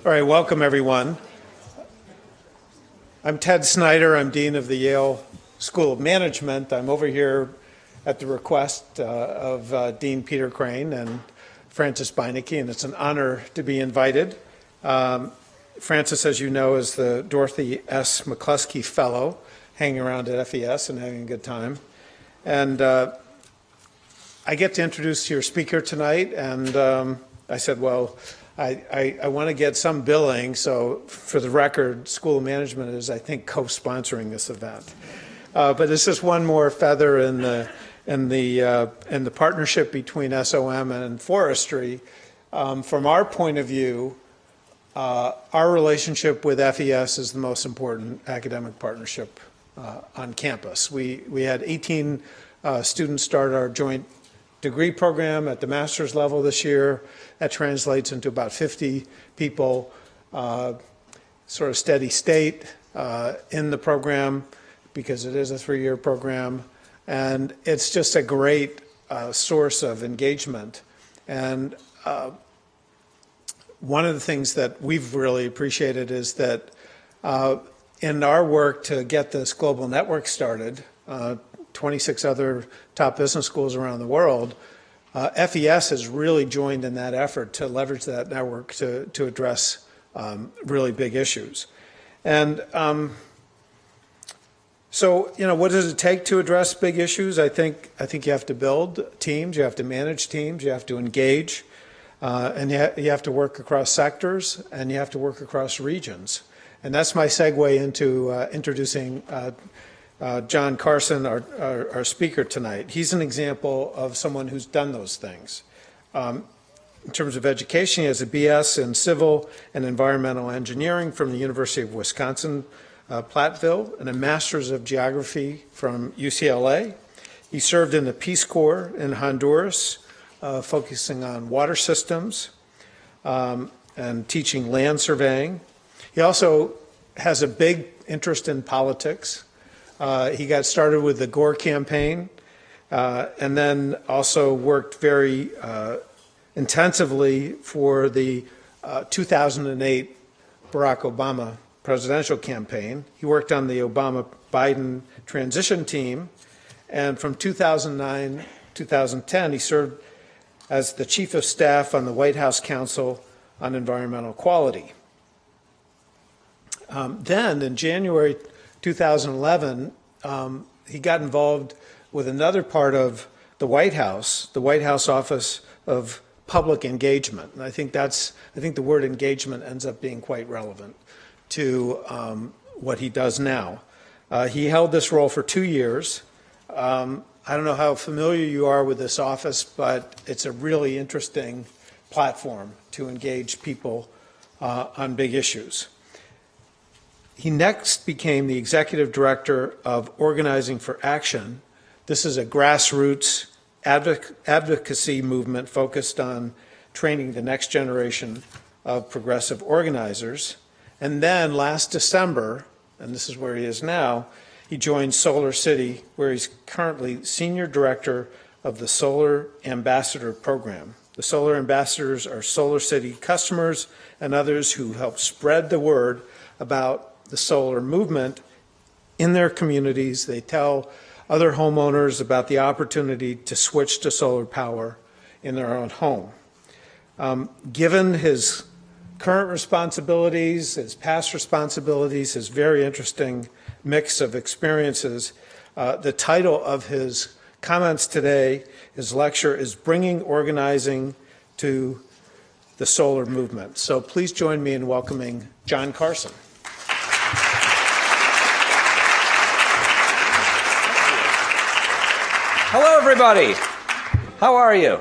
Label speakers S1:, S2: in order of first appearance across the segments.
S1: All right, welcome everyone. I'm Ted Snyder. I'm Dean of the Yale School of Management. I'm over here at the request of Dean Peter Crane and Frances Beinecke, and it's an honor to be invited. Frances, as you know, is the Dorothy S. McCluskey Fellow, hanging around at FES and having a good time. And I get to introduce your speaker tonight, and I said, well, I want to get some billing, so for the record, School of Management is, I think, co-sponsoring this event. But it's just one more feather in the partnership between SOM and forestry. From our point of view, our relationship with FES is the most important academic partnership on campus. We had 18 students start our joint degree program at the master's level this year. That translates into about 50 people, sort of steady state in the program, because it is a 3-year program. And it's just a great source of engagement. And one of the things that we've really appreciated is that in our work to get this global network started, 26 other top business schools around the world, FES has really joined in that effort to leverage that network to address really big issues. And so, you know, what does it take to address big issues? I think you have to build teams, you have to manage teams, you have to engage, and you have to work across sectors, and you have to work across regions. And that's my segue into introducing Jon Carson, our speaker tonight. He's an example of someone who's done those things. In terms of education, he has a BS in Civil and Environmental Engineering from the University of Wisconsin, Platteville, and a Master's of Geography from UCLA. He served in the Peace Corps in Honduras, focusing on water systems and teaching land surveying. He also has a big interest in politics. He got started with the Gore campaign and then also worked very intensively for the 2008 Barack Obama presidential campaign. He worked on the Obama-Biden transition team, and from 2009 2010 he served as the Chief of Staff on the White House Council on Environmental Quality. Then in January 2011, he got involved with another part of the White House Office of Public Engagement. And I think the word engagement ends up being quite relevant to what he does now. He held this role for 2 years. I don't know how familiar you are with this office, but it's a really interesting platform to engage people on big issues. He next became the executive director of Organizing for Action. This is a grassroots advocacy movement focused on training the next generation of progressive organizers. And then last December, and this is where he is now, he joined SolarCity, where he's currently senior director of the Solar Ambassador program. The Solar Ambassadors are SolarCity customers and others who help spread the word about the solar movement in their communities. They tell other homeowners about the opportunity to switch to solar power in their own home. Given his current responsibilities, his past responsibilities, his very interesting mix of experiences, the title of his comments today, his lecture, is Bringing Organizing to the Solar Movement. So please join me in welcoming Jon Carson.
S2: Hello, everybody. How are you?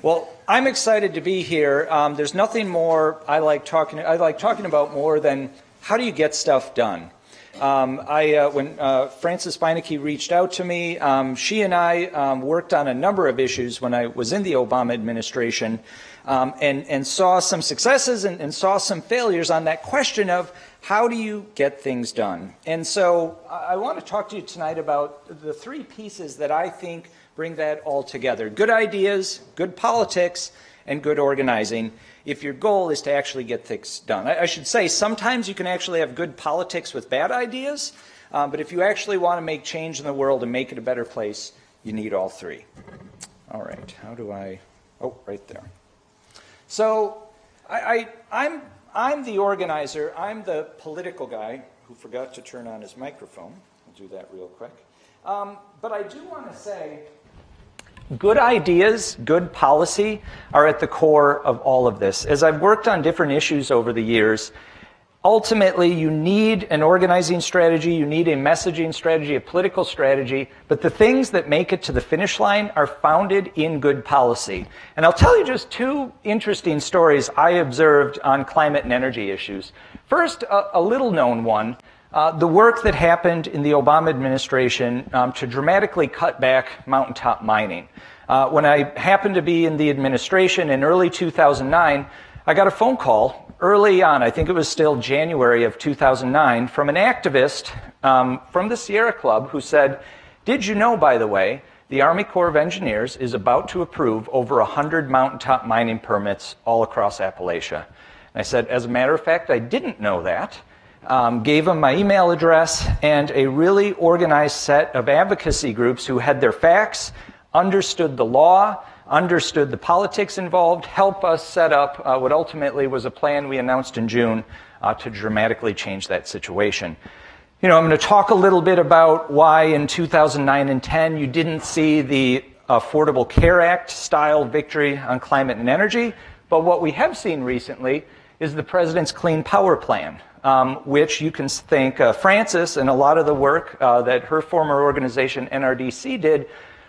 S2: Well, I'm excited to be here. There's nothing more I like talking about more than how do you get stuff done. When Frances Beinecke reached out to me, she and I worked on a number of issues when I was in the Obama administration, and saw some successes and saw some failures on that question of how do you get things done. And so I want to talk to you tonight about the 3 pieces that I think bring that all together: good ideas, good politics, and good organizing. if your goal is to actually get things done. I should say, sometimes you can actually have good politics with bad ideas, but if you actually want to make change in the world and make it a better place, you need all three. All right, how do I, oh, right there. So I'm the organizer, I'm the political guy who forgot to turn on his microphone. I'll do that real quick. But I do want to say, good ideas, good policy are at the core of all of this. As I've worked on different issues over the years, ultimately you need an organizing strategy, you need a messaging strategy, a political strategy, but the things that make it to the finish line are founded in good policy. And I'll tell you just two interesting stories I observed on climate and energy issues. First, a little known one. The work that happened in the Obama administration to dramatically cut back mountaintop mining. When I happened to be in the administration in early 2009, I got a phone call early on, I think it was still January of 2009, from an activist from the Sierra Club who said, "Did you know, by the way, the Army Corps of Engineers is about to approve over 100 mountaintop mining permits all across Appalachia?" And I said, as a matter of fact, I didn't know that. Gave them my email address and a really organized set of advocacy groups who had their facts, understood the law, understood the politics involved, help us set up what ultimately was a plan we announced in June to dramatically change that situation. You know, I'm going to talk a little bit about why in 2009 and 10 you didn't see the Affordable Care Act style victory on climate and energy, but what we have seen recently is the President's Clean Power Plan, which you can thank Frances and a lot of the work that her former organization NRDC did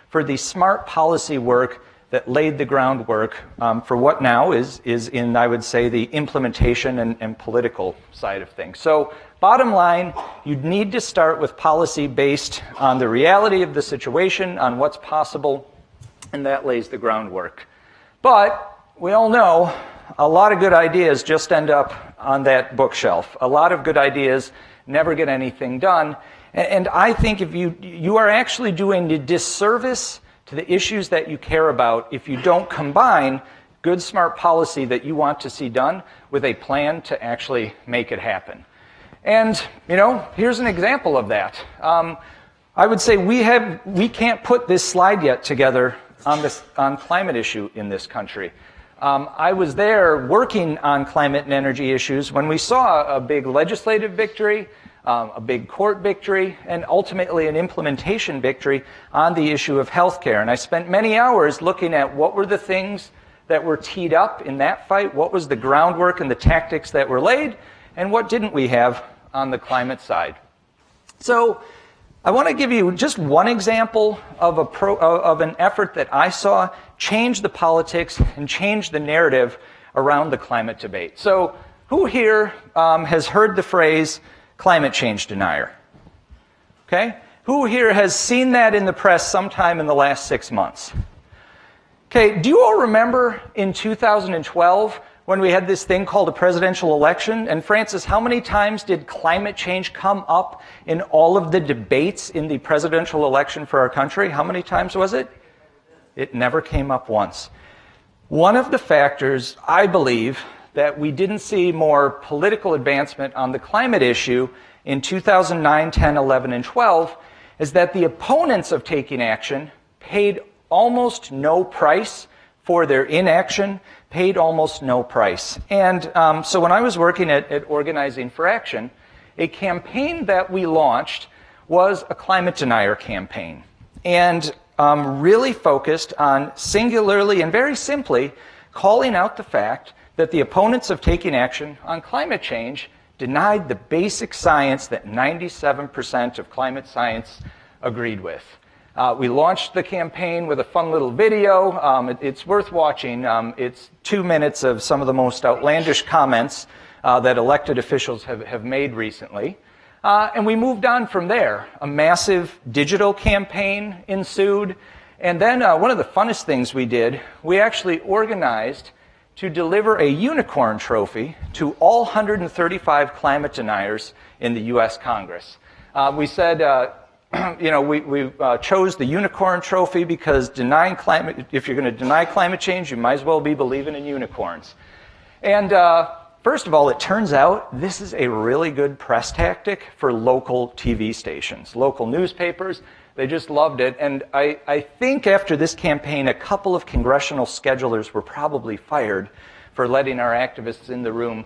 S2: for the smart policy work that laid the groundwork for what now is in, I would say, the implementation and political side of things. So bottom line, you'd need to start with policy based on the reality of the situation, on what's possible, and that lays the groundwork. But we all know a lot of good ideas just end up on that bookshelf. A lot of good ideas never get anything done. And I think if you are actually doing a disservice to the issues that you care about if you don't combine good, smart policy that you want to see done with a plan to actually make it happen. And, you know, here's an example of that. I would say we can't put this slide yet together on climate issue in this country. I was there working on climate and energy issues when we saw a big legislative victory, a big court victory, and ultimately an implementation victory on the issue of healthcare. And I spent many hours looking at what were the things that were teed up in that fight, what was the groundwork and the tactics that were laid, and what didn't we have on the climate side. So I want to give you just one example of an effort that I saw change the politics and change the narrative around the climate debate. So who here has heard the phrase climate change denier? Okay? Who here has seen that in the press sometime in the last 6 months? Okay, do you all remember in 2012 when we had this thing called a presidential election? And Francis, how many times did climate change come up in all of the debates in the presidential election for our country? How many times was it? It never came up once. One of the factors, I believe, that we didn't see more political advancement on the climate issue in 2009, 10, 11, and 12 is that the opponents of taking action paid almost no price for their inaction, paid almost no price. And so when I was working at Organizing for Action, a campaign that we launched was a climate denier campaign. And really focused on singularly and very simply calling out the fact that the opponents of taking action on climate change denied the basic science that 97% of climate science agreed with. We launched the campaign with a fun little video. It's worth watching. It's 2 minutes of some of the most outlandish comments that elected officials have made recently. And we moved on from there. A massive digital campaign ensued. And then one of the funnest things we did, we actually organized to deliver a unicorn trophy to all 135 climate deniers in the U.S. Congress. We said, we chose the unicorn trophy because if you're going to deny climate change, you might as well be believing in unicorns. And first of all, it turns out this is a really good press tactic for local TV stations, local newspapers. They just loved it. And I think after this campaign, a couple of congressional schedulers were probably fired for letting our activists in the room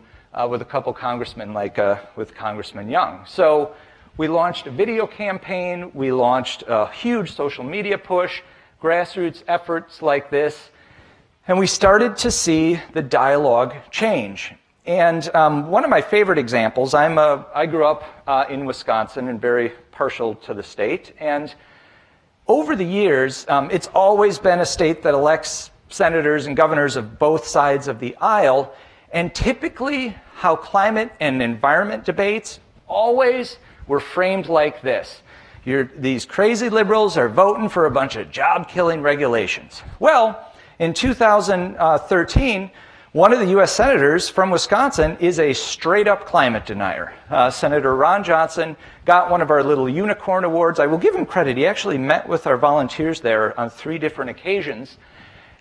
S2: with a couple congressmen, like with Congressman Young. So we launched a video campaign. We launched a huge social media push, grassroots efforts like this. And we started to see the dialogue change. And one of my favorite examples, I grew up in Wisconsin and very partial to the state. And over the years, it's always been a state that elects senators and governors of both sides of the aisle. And typically, how climate and environment debates always were framed like this. These crazy liberals are voting for a bunch of job-killing regulations. Well, in 2013, one of the U.S. senators from Wisconsin is a straight-up climate denier. Senator Ron Johnson got one of our little unicorn awards. I will give him credit. He actually met with our volunteers there on 3 different occasions.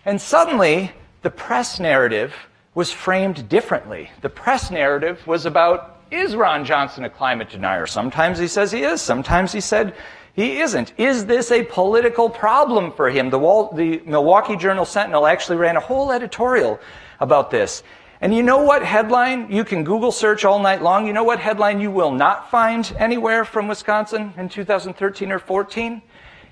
S2: And suddenly, the press narrative was framed differently. The press narrative was about, is Ron Johnson a climate denier? Sometimes he says he is. Sometimes he said he isn't. Is this a political problem for him? The Milwaukee Journal-Sentinel actually ran a whole editorial about this. And you know what headline? You can Google search all night long. You know what headline you will not find anywhere from Wisconsin in 2013 or 14?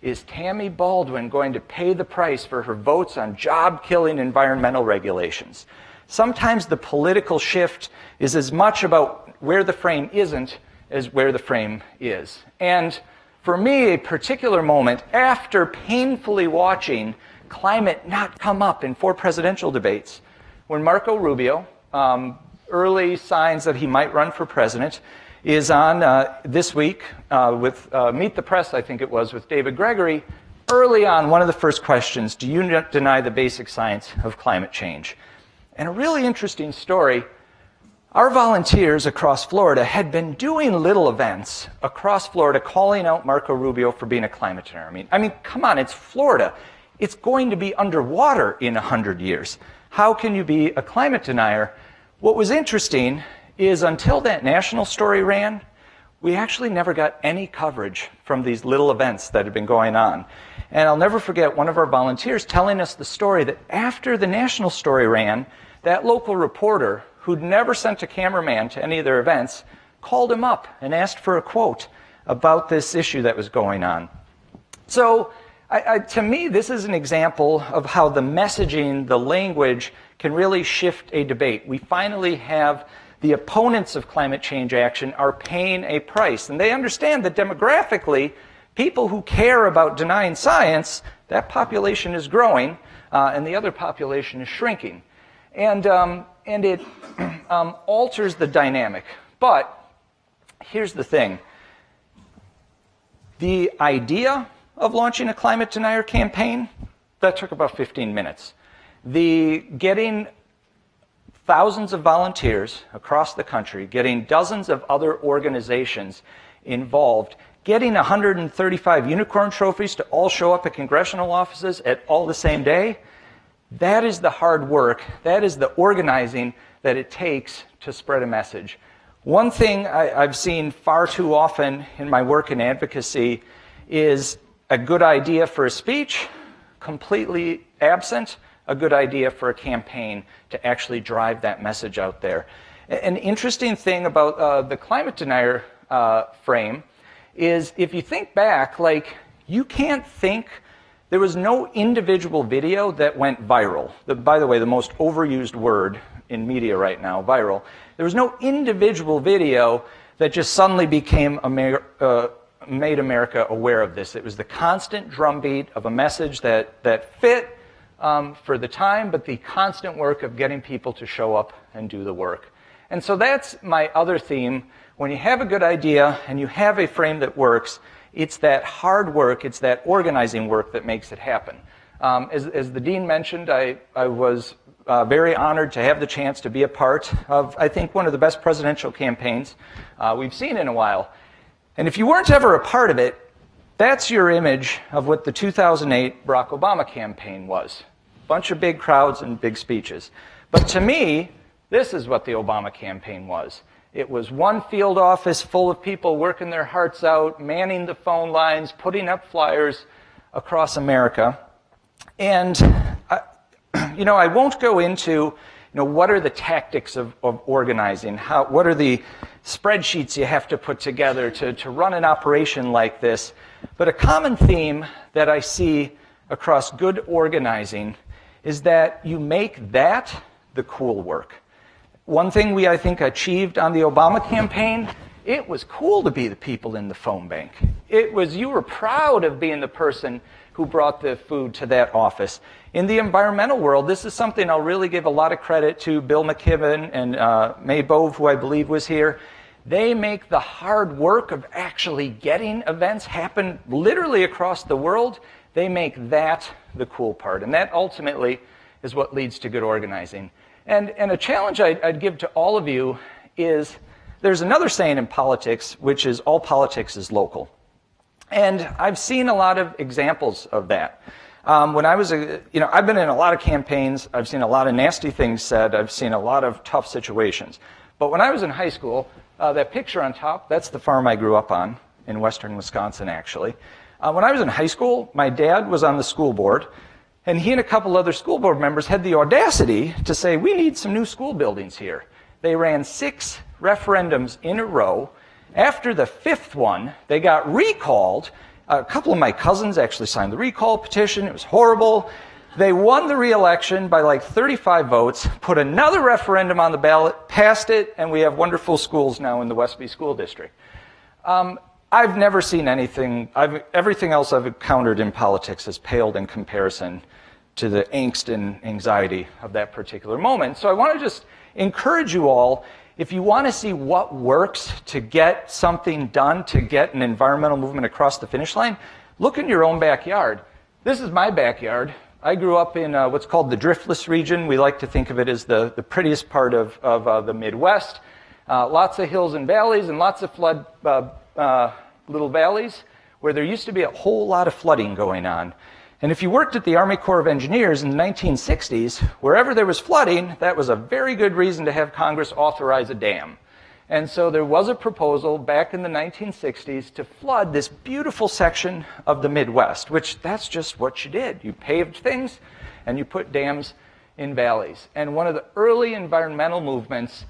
S2: Is Tammy Baldwin going to pay the price for her votes on job-killing environmental regulations? Sometimes the political shift is as much about where the frame isn't as where the frame is. And for me, a particular moment, after painfully watching climate not come up in 4 presidential debates, when Marco Rubio, early signs that he might run for president, is on this week with Meet the Press, I think it was, with David Gregory. Early on, one of the first questions, do you deny the basic science of climate change? And a really interesting story, our volunteers across Florida had been doing little events across Florida calling out Marco Rubio for being a climate denier. I mean, come on, it's Florida. It's going to be underwater in 100 years. How can you be a climate denier? What was interesting is until that national story ran, we actually never got any coverage from these little events that had been going on. And I'll never forget one of our volunteers telling us the story that after the national story ran, that local reporter, who'd never sent a cameraman to any of their events, called him up and asked for a quote about this issue that was going on. So to me, this is an example of how the messaging, the language, can really shift a debate. We finally have the opponents of climate change action are paying a price. And they understand that demographically, people who care about denying science, that population is growing, and the other population is shrinking. And it alters the dynamic. But here's the thing. The idea of launching a climate denier campaign, that took about 15 minutes. Getting thousands of volunteers across the country, getting dozens of other organizations involved, getting 135 unicorn trophies to all show up at congressional offices at all the same day, that is the hard work, that is the organizing that it takes to spread a message. One thing I've seen far too often in my work in advocacy is a good idea for a speech, completely absent, a good idea for a campaign to actually drive that message out there. An interesting thing about the climate denier frame is if you think back, like, you can't think, there was no individual video that went viral. By the way, the most overused word in media right now, viral. There was no individual video that just suddenly became made America aware of this. It was the constant drumbeat of a message that fit for the time, but the constant work of getting people to show up and do the work. And so that's my other theme. When you have a good idea and you have a frame that works, it's that hard work, it's that organizing work that makes it happen. As the dean mentioned, I was very honored to have the chance to be a part of, I think, one of the best presidential campaigns we've seen in a while. And if you weren't ever a part of it, that's your image of what the 2008 Barack Obama campaign was. A bunch of big crowds and big speeches. But to me, This is what the Obama campaign was. It was one field office full of people working their hearts out, manning the phone lines, putting up flyers across America. And, I won't go into, what are the tactics of organizing? What are the spreadsheets you have to put together to run an operation like this? But a common theme that I see across good organizing is that you make that the cool work. One thing I think, achieved on the Obama campaign, it was cool to be the people in the phone bank. You were proud of being the person who brought the food to that office. In the environmental world, this is something I'll really give a lot of credit to Bill McKibben and May Bove, who I believe was here. They make the hard work of actually getting events happen literally across the world. They make that the cool part. And that ultimately is what leads to good organizing. And a challenge I'd give to all of you is, there's another saying in politics, which is all politics is local. And I've seen a lot of examples of that. When I was, I've been in a lot of campaigns. I've seen a lot of nasty things said. I've seen a lot of tough situations. But when I was in high school, that picture on top, that's the farm I grew up on in western Wisconsin, actually. When I was in high school, my dad was on the school board, and he and a couple other school board members had the audacity to say, we need some new school buildings here. They ran 6 referendums in a row. After the 5th one, they got recalled. A couple of my cousins actually signed the recall petition. It was horrible. They won the re-election by like 35 votes, put another referendum on the ballot, passed it, and we have wonderful schools now in the Westby School District. I've never seen anything. Everything else I've encountered in politics has paled in comparison to the angst and anxiety of that particular moment. So I want to just encourage you all, if you want to see what works to get something done, to get an environmental movement across the finish line, look in your own backyard. This is my backyard. I grew up in what's called the driftless region. We like to think of it as the prettiest part of the Midwest. Lots of hills and valleys and lots of flood little valleys where there used to be a whole lot of flooding going on. And if you worked at the Army Corps of Engineers in the 1960s, wherever there was flooding, that was a very good reason to have Congress authorize a dam. And so there was a proposal back in the 1960s to flood this beautiful section of the Midwest, which that's just what you did. You paved things and you put dams in valleys. And one of the early environmental movements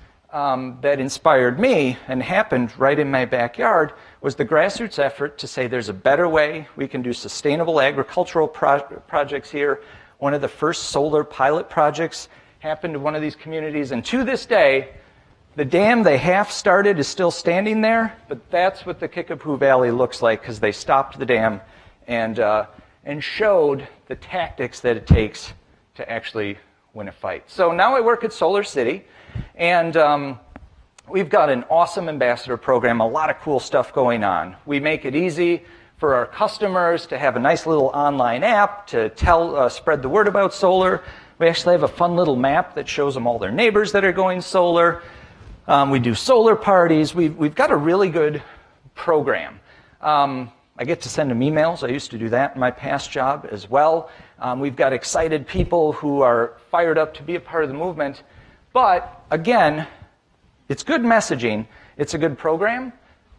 S2: that inspired me and happened right in my backyard was the grassroots effort to say there's a better way. We can do sustainable agricultural projects here. One of the first solar pilot projects happened in one of these communities. And to this day, the dam they half started is still standing there, but that's what the Kickapoo Valley looks like because they stopped the dam and showed the tactics that it takes to actually win a fight. So now I work at SolarCity. And we've got an awesome ambassador program, a lot of cool stuff going on. We make it easy for our customers to have a nice little online app to spread the word about solar. We actually have a fun little map that shows them all their neighbors that are going solar. We do solar parties. We've got a really good program. I get to send them emails. I used to do that in my past job as well. We've got excited people who are fired up to be a part of the movement. But, again, it's good messaging, it's a good program,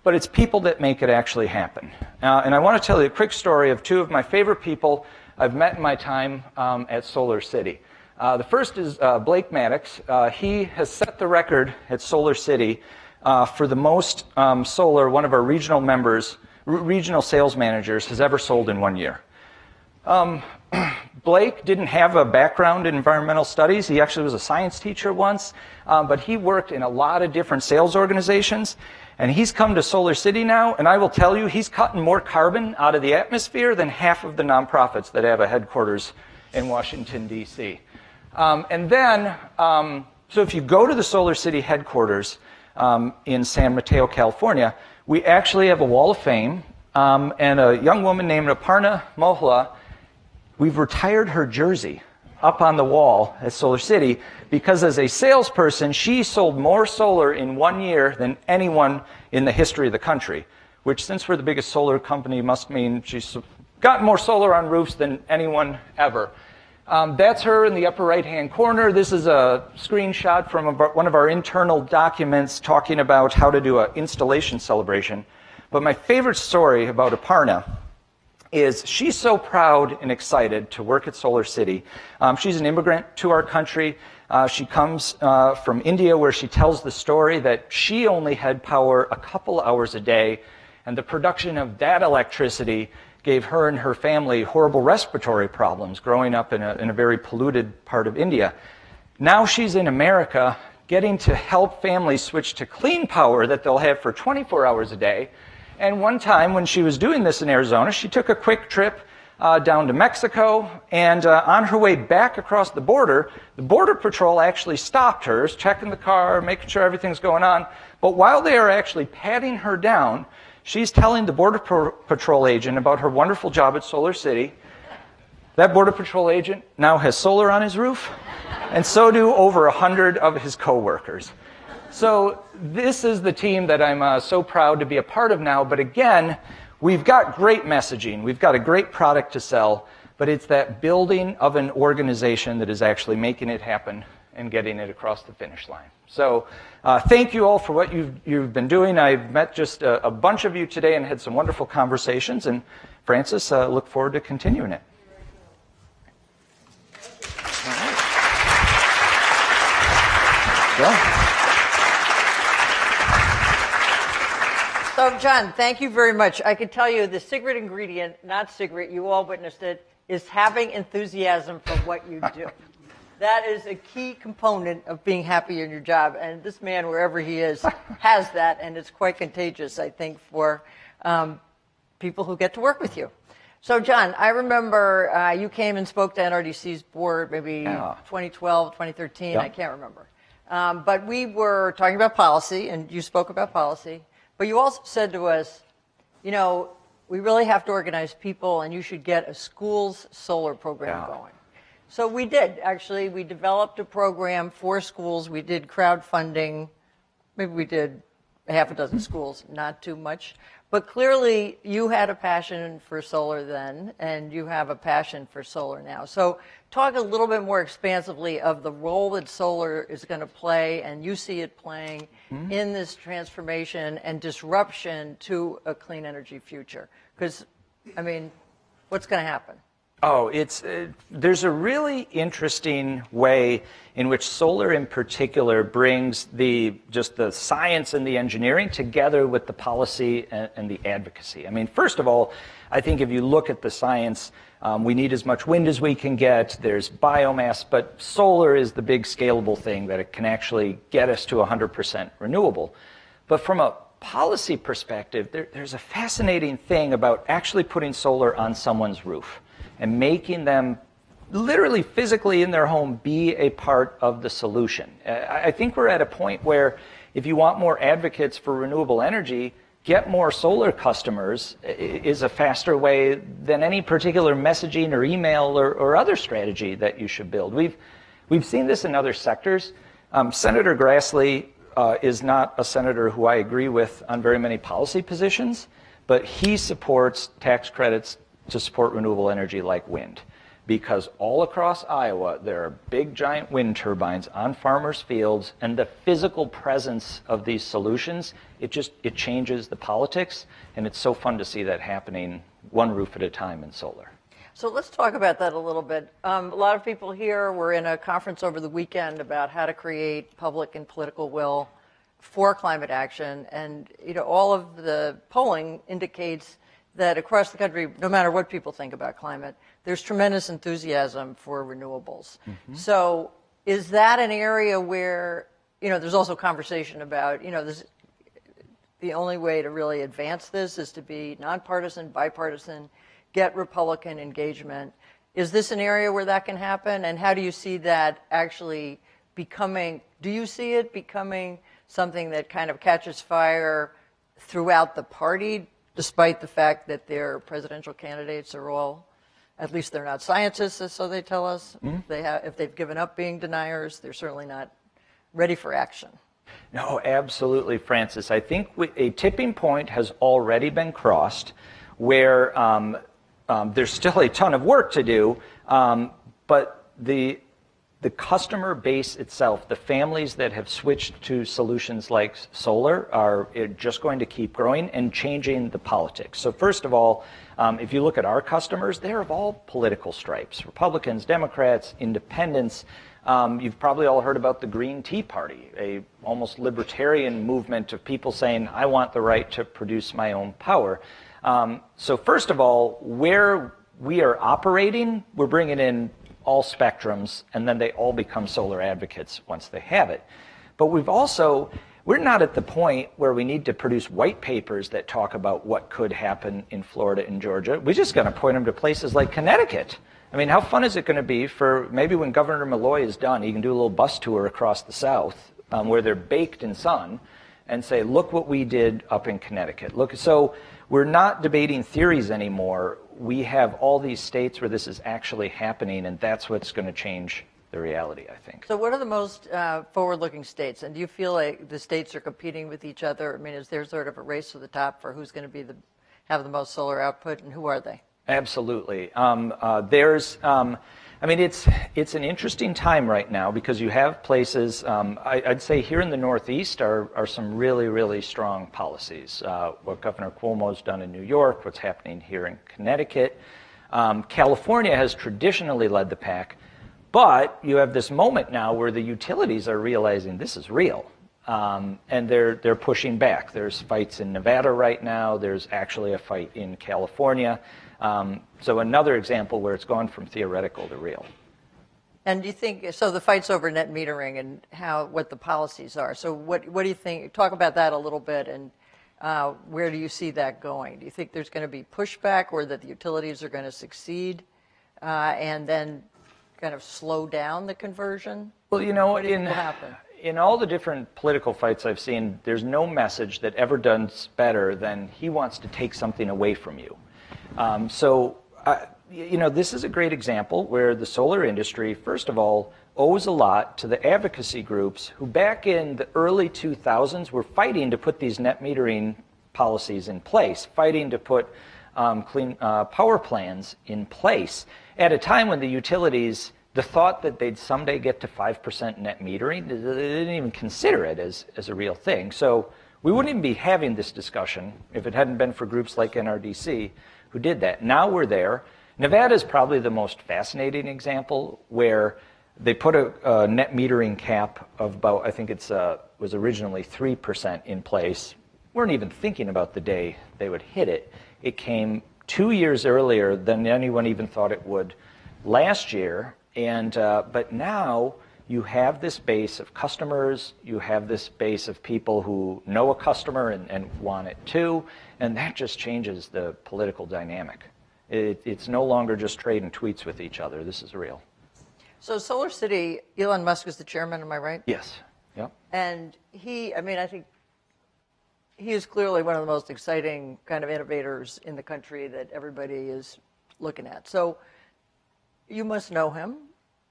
S2: but it's people that make it actually happen. And I want to tell you a quick story of 2 of my favorite people I've met in my time at SolarCity. The first is Blake Maddox. He has set the record at SolarCity for the most solar one of our regional sales managers has ever sold in 1 year. Blake didn't have a background in environmental studies. He actually was a science teacher once, but he worked in a lot of different sales organizations. And he's come to SolarCity now, and I will tell you, he's cutting more carbon out of the atmosphere than half of the nonprofits that have a headquarters in Washington, D.C. So if you go to the SolarCity headquarters in San Mateo, California, we actually have a wall of fame, and a young woman named Aparna Mohla. We've retired her jersey up on the wall at SolarCity because as a salesperson, she sold more solar in 1 year than anyone in the history of the country, which since we're the biggest solar company must mean she's gotten more solar on roofs than anyone ever. That's her in the upper right-hand corner. This is a screenshot from one of our internal documents talking about how to do an installation celebration. But my favorite story about Aparna is she's so proud and excited to work at SolarCity. She's an immigrant to our country. She comes from India, where she tells the story that she only had power a couple hours a day, and the production of that electricity gave her and her family horrible respiratory problems growing up in a very polluted part of India. Now she's in America, getting to help families switch to clean power that they'll have for 24 hours a day. And one time when she was doing this in Arizona, she took a quick trip down to Mexico, and on her way back across the Border Patrol actually stopped her, checking the car, making sure everything's going on. But while they are actually patting her down, she's telling the Border Patrol agent about her wonderful job at SolarCity. That Border Patrol agent now has solar on his roof, and so do over 100 of his coworkers. So this is the team that I'm so proud to be a part of now. But again, we've got great messaging. We've got a great product to sell. But it's that building of an organization that is actually making it happen and getting it across the finish line. So thank you all for what you've been doing. I've met just a bunch of you today and had some wonderful conversations. And Francis, look forward to continuing it. All right. Well.
S3: So, Jon, thank you very much. I can tell you the secret ingredient, not secret, you all witnessed it, is having enthusiasm for what you do. That is a key component of being happy in your job. And this man, wherever he is, has that, and it's quite contagious, I think, for people who get to work with you. So, Jon, I remember you came and spoke to NRDC's board maybe 2012, 2013, yeah. I can't remember. But we were talking about policy, and you spoke about policy. But you also said to us, you know, we really have to organize people, and you should get a schools solar program going. So we did, actually. We developed a program for schools. We did crowdfunding. Maybe we did a half a dozen schools, not too much. But clearly, you had a passion for solar then, and you have a passion for solar now. So talk a little bit more expansively of the role that solar is going to play, and you see it playing in this transformation and disruption to a clean energy future. Because, I mean, what's going to happen?
S2: Oh, there's a really interesting way in which solar in particular brings just the science and the engineering together with the policy and the advocacy. I mean, first of all, I think if you look at the science, we need as much wind as we can get. There's biomass, but solar is the big scalable thing that it can actually get us to 100% renewable. But from a policy perspective, there's a fascinating thing about actually putting solar on someone's roof and making them literally physically in their home be a part of the solution. I think we're at a point where if you want more advocates for renewable energy, get more solar customers is a faster way than any particular messaging or email or other strategy that you should build. We've seen this in other sectors. Senator Grassley is not a senator who I agree with on very many policy positions, but he supports tax credits to support renewable energy like wind, because all across Iowa there are big giant wind turbines on farmers' fields, and the physical presence of these solutions, it changes the politics, and it's so fun to see that happening one roof at a time in solar.
S3: So let's talk about that a little bit. A lot of people here were in a conference over the weekend about how to create public and political will for climate action, and all of the polling indicates that across the country, no matter what people think about climate, there's tremendous enthusiasm for renewables. So is that an area where, there's also conversation about, the only way to really advance this is to be nonpartisan, bipartisan, get Republican engagement. Is this an area where that can happen? And how do you see that actually becoming, do you see it becoming something that kind of catches fire throughout the party, despite the fact that their presidential candidates are all, at least they're not scientists, so they tell us. If they've given up being deniers, they're certainly not ready for action.
S2: No, absolutely, Francis. I think a tipping point has already been crossed where there's still a ton of work to do, But the customer base itself, the families that have switched to solutions like solar are just going to keep growing and changing the politics. So first of all, if you look at our customers, they're of all political stripes, Republicans, Democrats, independents. You've probably all heard about the Green Tea Party, a almost libertarian movement of people saying, I want the right to produce my own power. So first of all, where we are operating, we're bringing in all spectrums, and then they all become solar advocates once they have it. But we're not at the point where we need to produce white papers that talk about what could happen in Florida and Georgia. We're just going to point them to places like Connecticut. I mean, how fun is it going to be for maybe when Governor Malloy is done, he can do a little bus tour across the South where they're baked in sun and say, look what we did up in Connecticut. Look, so we're not debating theories anymore. We have all these states where this is actually happening, and that's what's going to change the reality, I think.
S3: So what are the most forward-looking states? And do you feel like the states are competing with each other? I mean, is there sort of a race to the top for who's going to have the most solar output, and who are they?
S2: Absolutely. It's an interesting time right now because you have places, I'd say here in the Northeast are some really, really strong policies. What Governor Cuomo's done in New York, what's happening here in Connecticut. California has traditionally led the pack, but you have this moment now where the utilities are realizing this is real. And they're pushing back. There's fights in Nevada right now. There's actually a fight in California. So another example where it's gone from theoretical to real.
S3: And do you think, so the fight's over net metering and what the policies are. So what do you think, talk about that a little bit, and where do you see that going? Do you think there's going to be pushback, or that the utilities are going to succeed and then kind of slow down the conversion?
S2: Well, you know,
S3: what do you think will happen?
S2: In all the different political fights I've seen, there's no message that ever does better than he wants to take something away from you. This is a great example where the solar industry, first of all, owes a lot to the advocacy groups who back in the early 2000s were fighting to put these net metering policies in place, fighting to put clean power plans in place at a time when the utilities, the thought that they'd someday get to 5% net metering, they didn't even consider it as a real thing. So we wouldn't even be having this discussion if it hadn't been for groups like NRDC who did that. Now we're there. Nevada is probably the most fascinating example where they put a net metering cap of about, I think it was originally 3% in place. Weren't even thinking about the day they would hit it. It came 2 years earlier than anyone even thought it would last year. But now you have this base of customers, you have this base of people who know a customer and want it too, and that just changes the political dynamic. It's no longer just trading tweets with each other. This is real.
S3: So SolarCity, Elon Musk is the chairman, am I right?
S2: Yes. Yep.
S3: And I think he is clearly one of the most exciting kind of innovators in the country that everybody is looking at. So you must know him.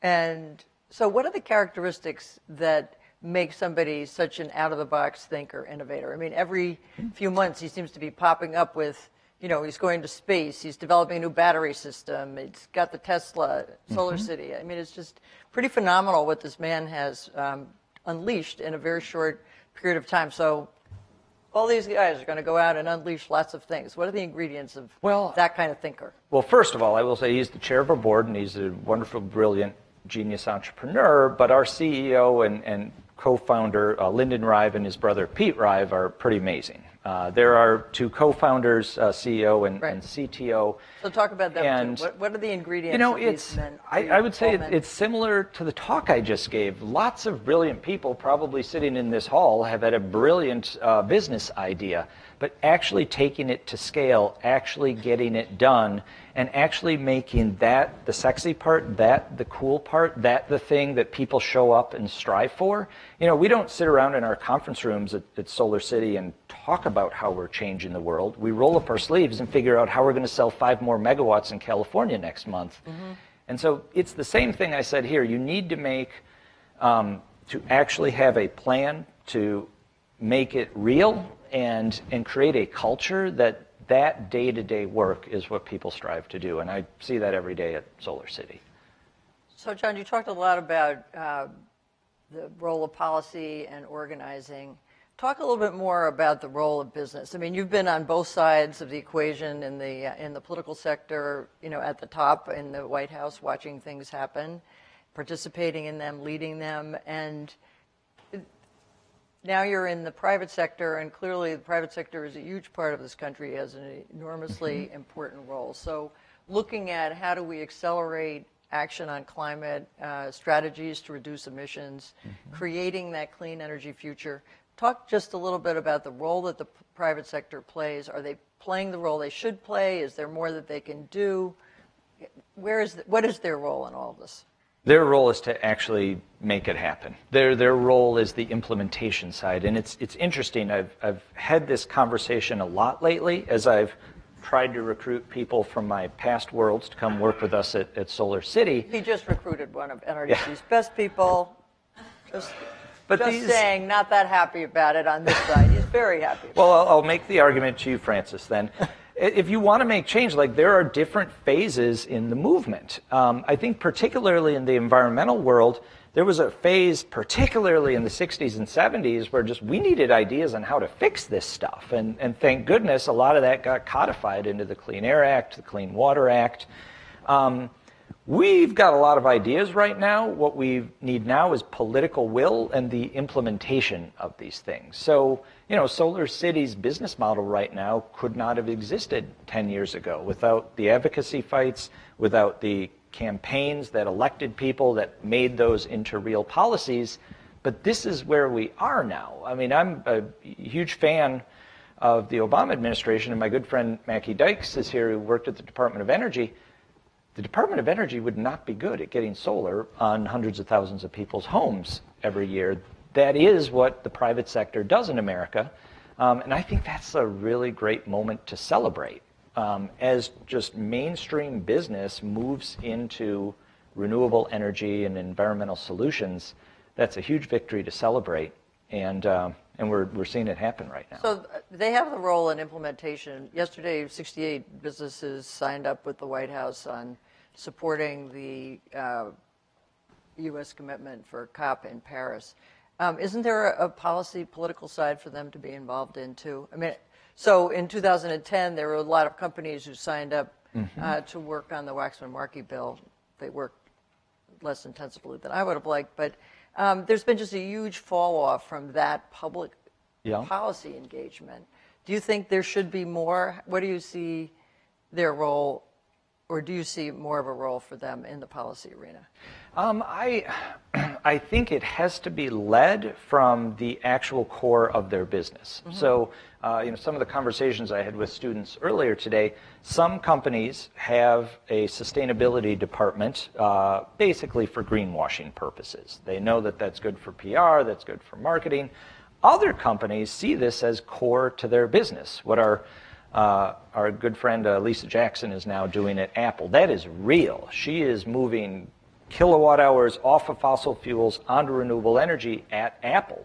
S3: And so what are the characteristics that make somebody such an out-of-the-box thinker, innovator? I mean, every few months he seems to be popping up with, he's going to space, he's developing a new battery system, he's got the Tesla, SolarCity. I mean, it's just pretty phenomenal what this man has unleashed in a very short period of time. So all these guys are going to go out and unleash lots of things. What are the ingredients of that kind of thinker? Well,
S2: first of all, I will say he's the chair of our board, and he's a wonderful, brilliant, genius entrepreneur. But our CEO and co-founder, Lyndon Rive, and his brother Pete Rive are pretty amazing. There are two co-founders, CEO and CTO.
S3: So talk about them too. What are the ingredients of these men?
S2: I would say it's similar to the talk I just gave. Lots of brilliant people probably sitting in this hall have had a brilliant business idea, but actually taking it to scale, actually getting it done, and actually making that the sexy part, that the cool part, that the thing that people show up and strive for. We don't sit around in our conference rooms at SolarCity and talk about how we're changing the world. We roll up our sleeves and figure out how we're going to sell 5 more megawatts in California next month. And so it's the same thing I said here. You need to make, to actually have a plan to make it real and create a culture that day-to-day work is what people strive to do. And I see that every day at SolarCity.
S3: So, John, you talked a lot about the role of policy and organizing. Talk a little bit more about the role of business. I mean, you've been on both sides of the equation in the political sector, at the top in the White House, watching things happen, participating in them, leading them, and now you're in the private sector, and clearly the private sector is a huge part of this country, has an enormously important role. So looking at how do we accelerate action on climate, strategies to reduce emissions, creating that clean energy future. Talk just a little bit about the role that the private sector plays. Are they playing the role they should play? Is there more that they can do? What is their role in all of this?
S2: Their role is to actually make it happen. Their role is the implementation side, and it's interesting. I've had this conversation a lot lately as I've tried to recruit people from my past worlds to come work with us at SolarCity.
S3: He just recruited one of NRDC's best people.
S2: But
S3: saying, not that happy about it on this side. He's very happy.
S2: Well, I'll make the argument to you, Francis, then. If you want to make change, there are different phases in the movement. I think particularly in the environmental world, there was a phase, particularly in the 60s and 70s, where we needed ideas on how to fix this stuff. And thank goodness a lot of that got codified into the Clean Air Act, the Clean Water Act. We've got a lot of ideas right now. What we need now is political will and the implementation of these things. So, SolarCity's business model right now could not have existed 10 years ago without the advocacy fights, without the campaigns that elected people that made those into real policies. But this is where we are now. I mean, I'm a huge fan of the Obama administration, and my good friend Mackie Dykes is here, who worked at the Department of Energy. The Department of Energy would not be good at getting solar on hundreds of thousands of people's homes every year. That is what the private sector does in America. And I think that's a really great moment to celebrate. As just mainstream business moves into renewable energy and environmental solutions, that's a huge victory to celebrate. And we're seeing it happen right now.
S3: So they have the role in implementation. Yesterday, 68 businesses signed up with the White House on supporting the U.S. commitment for COP in Paris. Isn't there a policy, political side for them to be involved in, too? I mean, so in 2010, there were a lot of companies who signed up to work on the Waxman-Markey bill. They worked less intensively than I would have liked, but there's been just a huge fall off from that public policy engagement. Do you think there should be more? What do you see their role, or do you see more of a role for them in the policy arena?
S2: I think it has to be led from the actual core of their business. So, some of the conversations I had with students earlier today, some companies have a sustainability department basically for greenwashing purposes. They know that that's good for PR, that's good for marketing. Other companies see this as core to their business. What our good friend Lisa Jackson is now doing at Apple, that is real. She is moving kilowatt hours off of fossil fuels onto renewable energy at Apple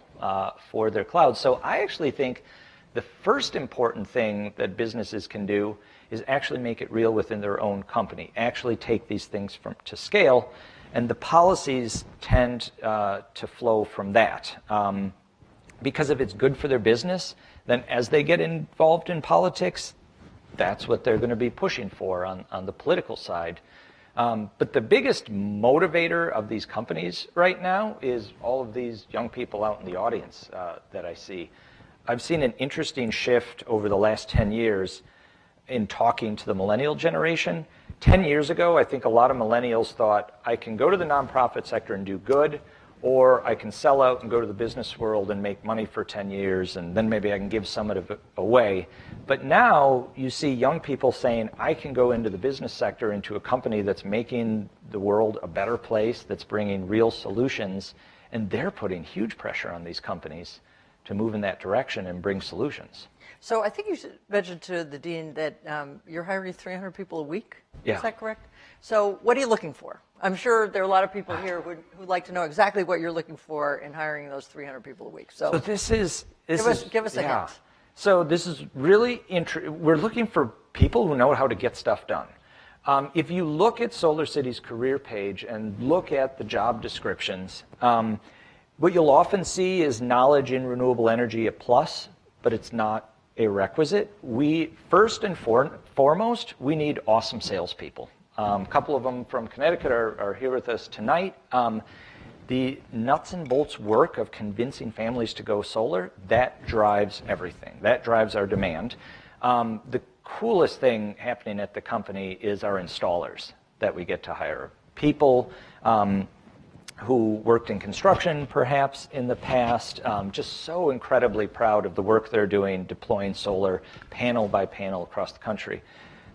S2: for their cloud. So I actually think the first important thing that businesses can do is actually make it real within their own company, actually take these things to scale, and the policies tend to flow from that. Because if it's good for their business, then as they get involved in politics, that's what they're going to be pushing for on the political side. But the biggest motivator of these companies right now is all of these young people out in the audience that I see. I've seen an interesting shift over the last 10 years in talking to the millennial generation. 10 years ago, I think a lot of millennials thought, I can go to the nonprofit sector and do good, or I can sell out and go to the business world and make money for 10 years, and then maybe I can give some of it away. But now you see young people saying, I can go into the business sector, into a company that's making the world a better place, that's bringing real solutions, and they're putting huge pressure on these companies to move in that direction and bring solutions.
S3: So I think you mentioned to the dean that you're hiring 300 people a week.
S2: Yeah.
S3: Is that correct? So what are you looking for? I'm sure there are a lot of people here who'd like to know exactly what you're looking for in hiring those 300 people a week. So
S2: this is
S3: give us a hint.
S2: So this is really we're looking for people who know how to get stuff done. If you look at SolarCity's career page and look at the job descriptions, what you'll often see is knowledge in renewable energy a plus, but it's not a requisite. We, first and foremost, we need awesome salespeople. A couple of them from Connecticut are here with us tonight. The nuts and bolts work of convincing families to go solar, that drives everything. That drives our demand. The coolest thing happening at the company is our installers that we get to hire. People who worked in construction perhaps in the past, just so incredibly proud of the work they're doing deploying solar panel by panel across the country.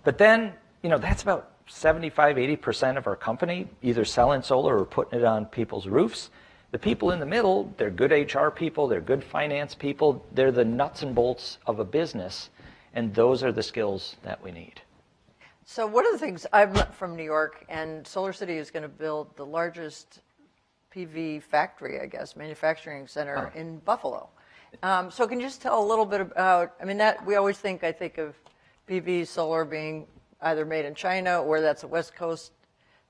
S2: But then, that's about 75–80% of our company, either selling solar or putting it on people's roofs. The people in the middle, they're good HR people, they're good finance people, they're the nuts and bolts of a business, and those are the skills that we need.
S3: So one of the things, I'm from New York, and SolarCity is going to build the largest PV factory, I guess, manufacturing center in Buffalo. So can you just tell a little bit about, that we always think of PV solar being either made in China or that's a West Coast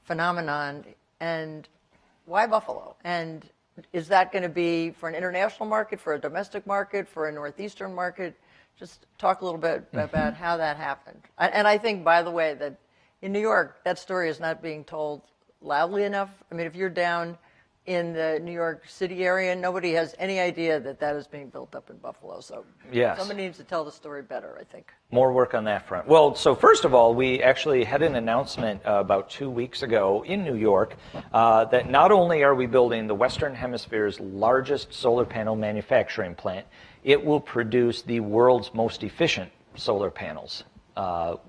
S3: phenomenon, and why Buffalo? And is that going to be for an international market, for a domestic market, for a Northeastern market? Just talk a little bit about how that happened. And I think, by the way, that in New York, that story is not being told loudly enough. If you're down in the New York City area, nobody has any idea that is being built up in Buffalo. So
S2: yes.
S3: Somebody needs to tell the story better, I think.
S2: More work on that front. Well, so first of all, we actually had an announcement about 2 weeks ago in New York that not only are we building the Western Hemisphere's largest solar panel manufacturing plant, it will produce the world's most efficient solar panels.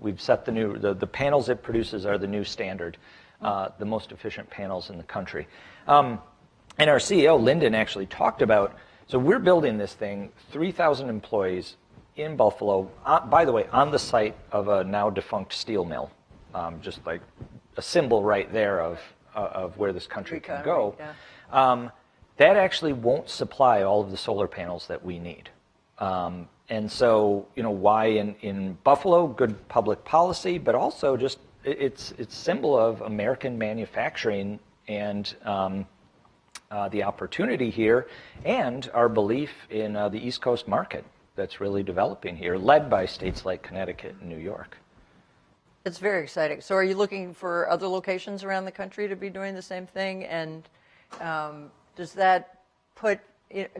S2: We've set the panels it produces are the new standard, the most efficient panels in the country. And our CEO, Lyndon, actually talked about, so we're building this thing, 3,000 employees in Buffalo, by the way, on the site of a now defunct steel mill, just like a symbol right there of where this country can go. Yeah. That actually won't supply all of the solar panels that we need. And so, why in Buffalo? Good public policy, but also just it's symbol of American manufacturing and the opportunity here, and our belief in the East Coast market that's really developing here, led by states like Connecticut and New York.
S3: It's very exciting. So are you looking for other locations around the country to be doing the same thing? And does that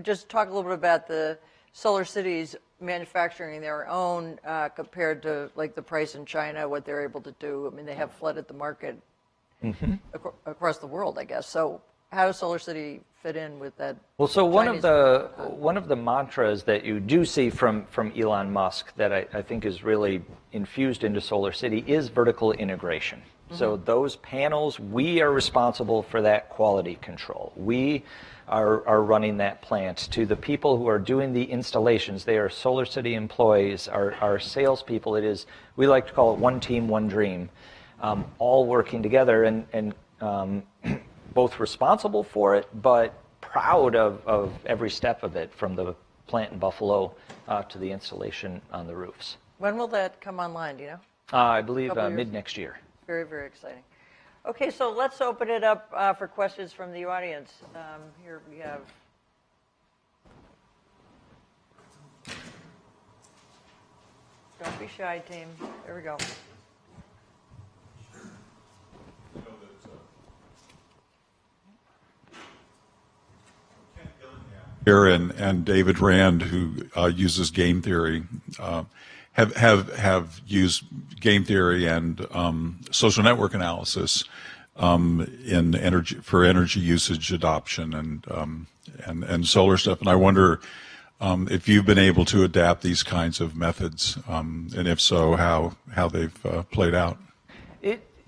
S3: just talk a little bit about the SolarCity's manufacturing their own compared to like the price in China, what they're able to do? They have flooded the market across the world, I guess. So how does SolarCity fit in with that? Well, so
S2: one of the mantras that you do see from Elon Musk that I think is really infused into SolarCity is vertical integration. So those panels, we are responsible for that quality control. We are running that plant. To the people who are doing the installations, they are SolarCity employees, our salespeople. We like to call it one team, one dream, all working together and both responsible for it, but proud of every step of it, from the plant in Buffalo to the installation on the roofs.
S3: When will that come online, do you know?
S2: I believe mid-next year.
S3: Very, very exciting. Okay, so let's open it up for questions from the audience. Here we have... Don't be shy, team. There we go.
S4: Here and David Rand, who uses game theory, have used game theory and social network analysis in energy usage adoption and solar stuff. And I wonder if you've been able to adapt these kinds of methods, and if so, how they've played out.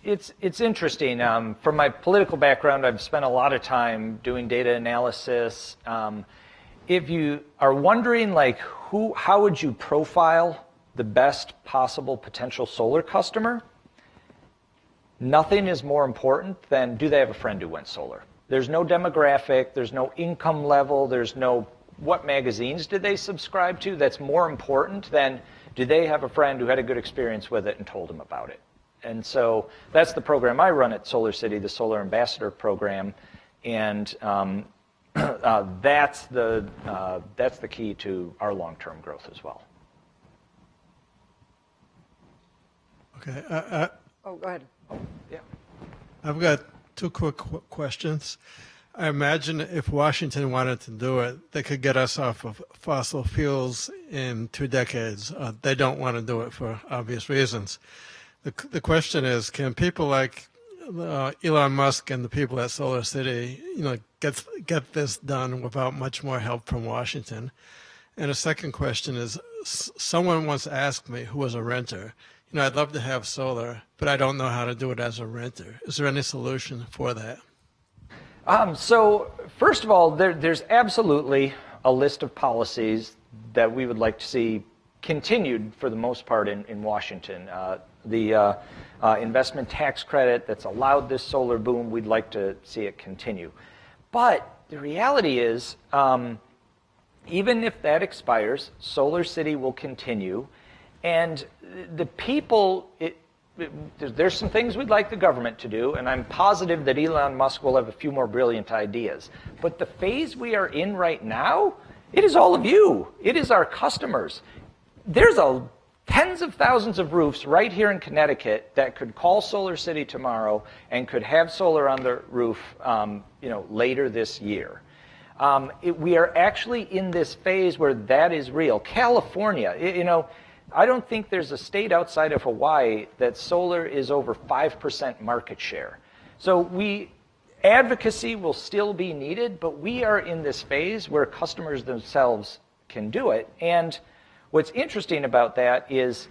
S2: It's interesting. From my political background, I've spent a lot of time doing data analysis. If you are wondering, how would you profile the best possible potential solar customer? Nothing is more important than, do they have a friend who went solar? There's no demographic, there's no income level, there's no what magazines did they subscribe to. That's more important than, do they have a friend who had a good experience with it and told them about it? And so that's the program I run at SolarCity, the Solar Ambassador Program, and that's the key to our long-term growth as well.
S5: Okay.
S3: Oh, go ahead.
S2: Yeah.
S5: I've got two quick questions. I imagine if Washington wanted to do it, they could get us off of fossil fuels in 2 decades. They don't want to do it for obvious reasons. The question is, can people like Elon Musk and the people at SolarCity, get this done without much more help from Washington? And a second question is, someone once asked me, who was a renter, I'd love to have solar, but I don't know how to do it as a renter. Is there any solution for that?
S2: So first of all, there's absolutely a list of policies that we would like to see continued for the most part in Washington. The investment tax credit that's allowed this solar boom, we'd like to see it continue. But the reality is, even if that expires, SolarCity will continue. And the people, there's some things we'd like the government to do, and I'm positive that Elon Musk will have a few more brilliant ideas. But the phase we are in right now, it is all of you. It is our customers. There's tens of thousands of roofs right here in Connecticut that could call SolarCity tomorrow and could have solar on the roof, later this year. We are actually in this phase where that is real. California, I don't think there's a state outside of Hawaii that solar is over 5% market share. So advocacy will still be needed, but we are in this phase where customers themselves can do it. And what's interesting about that is,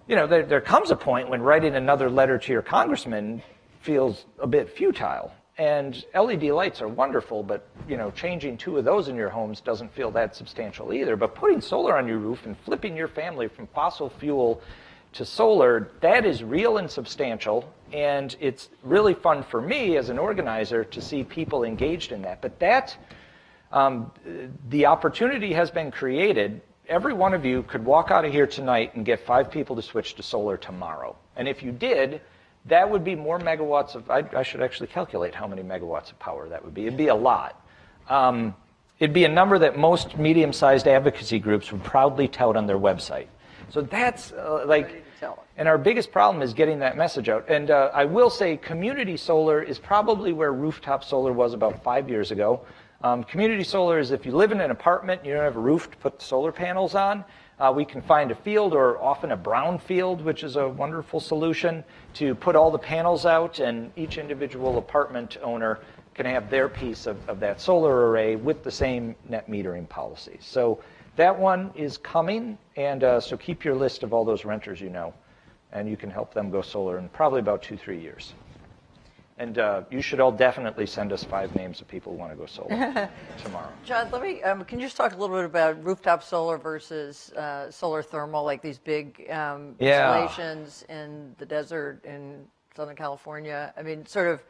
S2: there comes a point when writing another letter to your congressman feels a bit futile. And LED lights are wonderful, but changing 2 of those in your homes doesn't feel that substantial either. But putting solar on your roof and flipping your family from fossil fuel to solar, that is real and substantial. And it's really fun for me as an organizer to see people engaged in that. But the opportunity has been created. Every one of you could walk out of here tonight and get 5 people to switch to solar tomorrow. And if you did, that would be more megawatts of, I should actually calculate how many megawatts of power that would be. It'd be a lot. It'd be a number that most medium-sized advocacy groups would proudly tout on their website. So that's and our biggest problem is getting that message out. And I will say community solar is probably where rooftop solar was about 5 years ago. Community solar is if you live in an apartment and you don't have a roof to put solar panels on, we can find a field, or often a brown field, which is a wonderful solution, to put all the panels out, and each individual apartment owner can have their piece of that solar array with the same net metering policy. So that one is coming, and so keep your list of all those renters and you can help them go solar in probably about 2-3 years. And you should all definitely send us 5 names of people who want to go solar tomorrow.
S3: John, can you just talk a little bit about rooftop solar versus solar thermal, like these big installations in the desert in Southern California? I mean, sort of,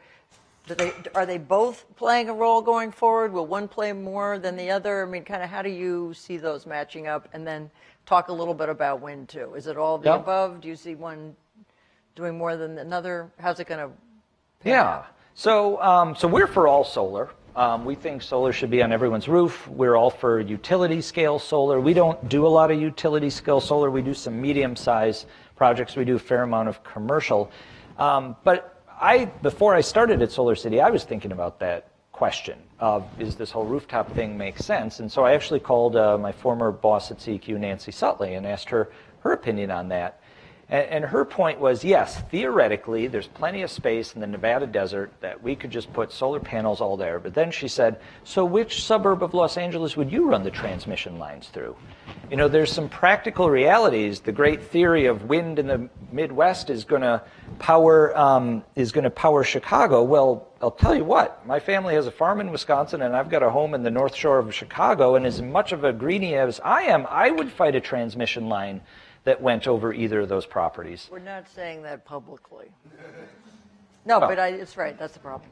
S3: are they both playing a role going forward? Will one play more than the other? I mean, kind of how do you see those matching up? And then talk a little bit about wind, too. Is it all the above? Do you see one doing more than another? How's it going to...
S2: Yeah. So we're for all solar. We think solar should be on everyone's roof. We're all for utility scale solar. We don't do a lot of utility scale solar. We do some medium size projects. We do a fair amount of commercial. But before I started at SolarCity, I was thinking about that question of, is this whole rooftop thing make sense? And so I actually called my former boss at CEQ, Nancy Sutley, and asked her opinion on that. And her point was, yes, theoretically, there's plenty of space in the Nevada desert that we could just put solar panels all there. But then she said, so which suburb of Los Angeles would you run the transmission lines through? There's some practical realities. The great theory of wind in the Midwest is going to power Chicago. Well, I'll tell you what, my family has a farm in Wisconsin, and I've got a home in the North Shore of Chicago. And as much of a greenie as I am, I would fight a transmission line that went over either of those properties.
S3: We're not saying that publicly. No, but it's right. That's the problem.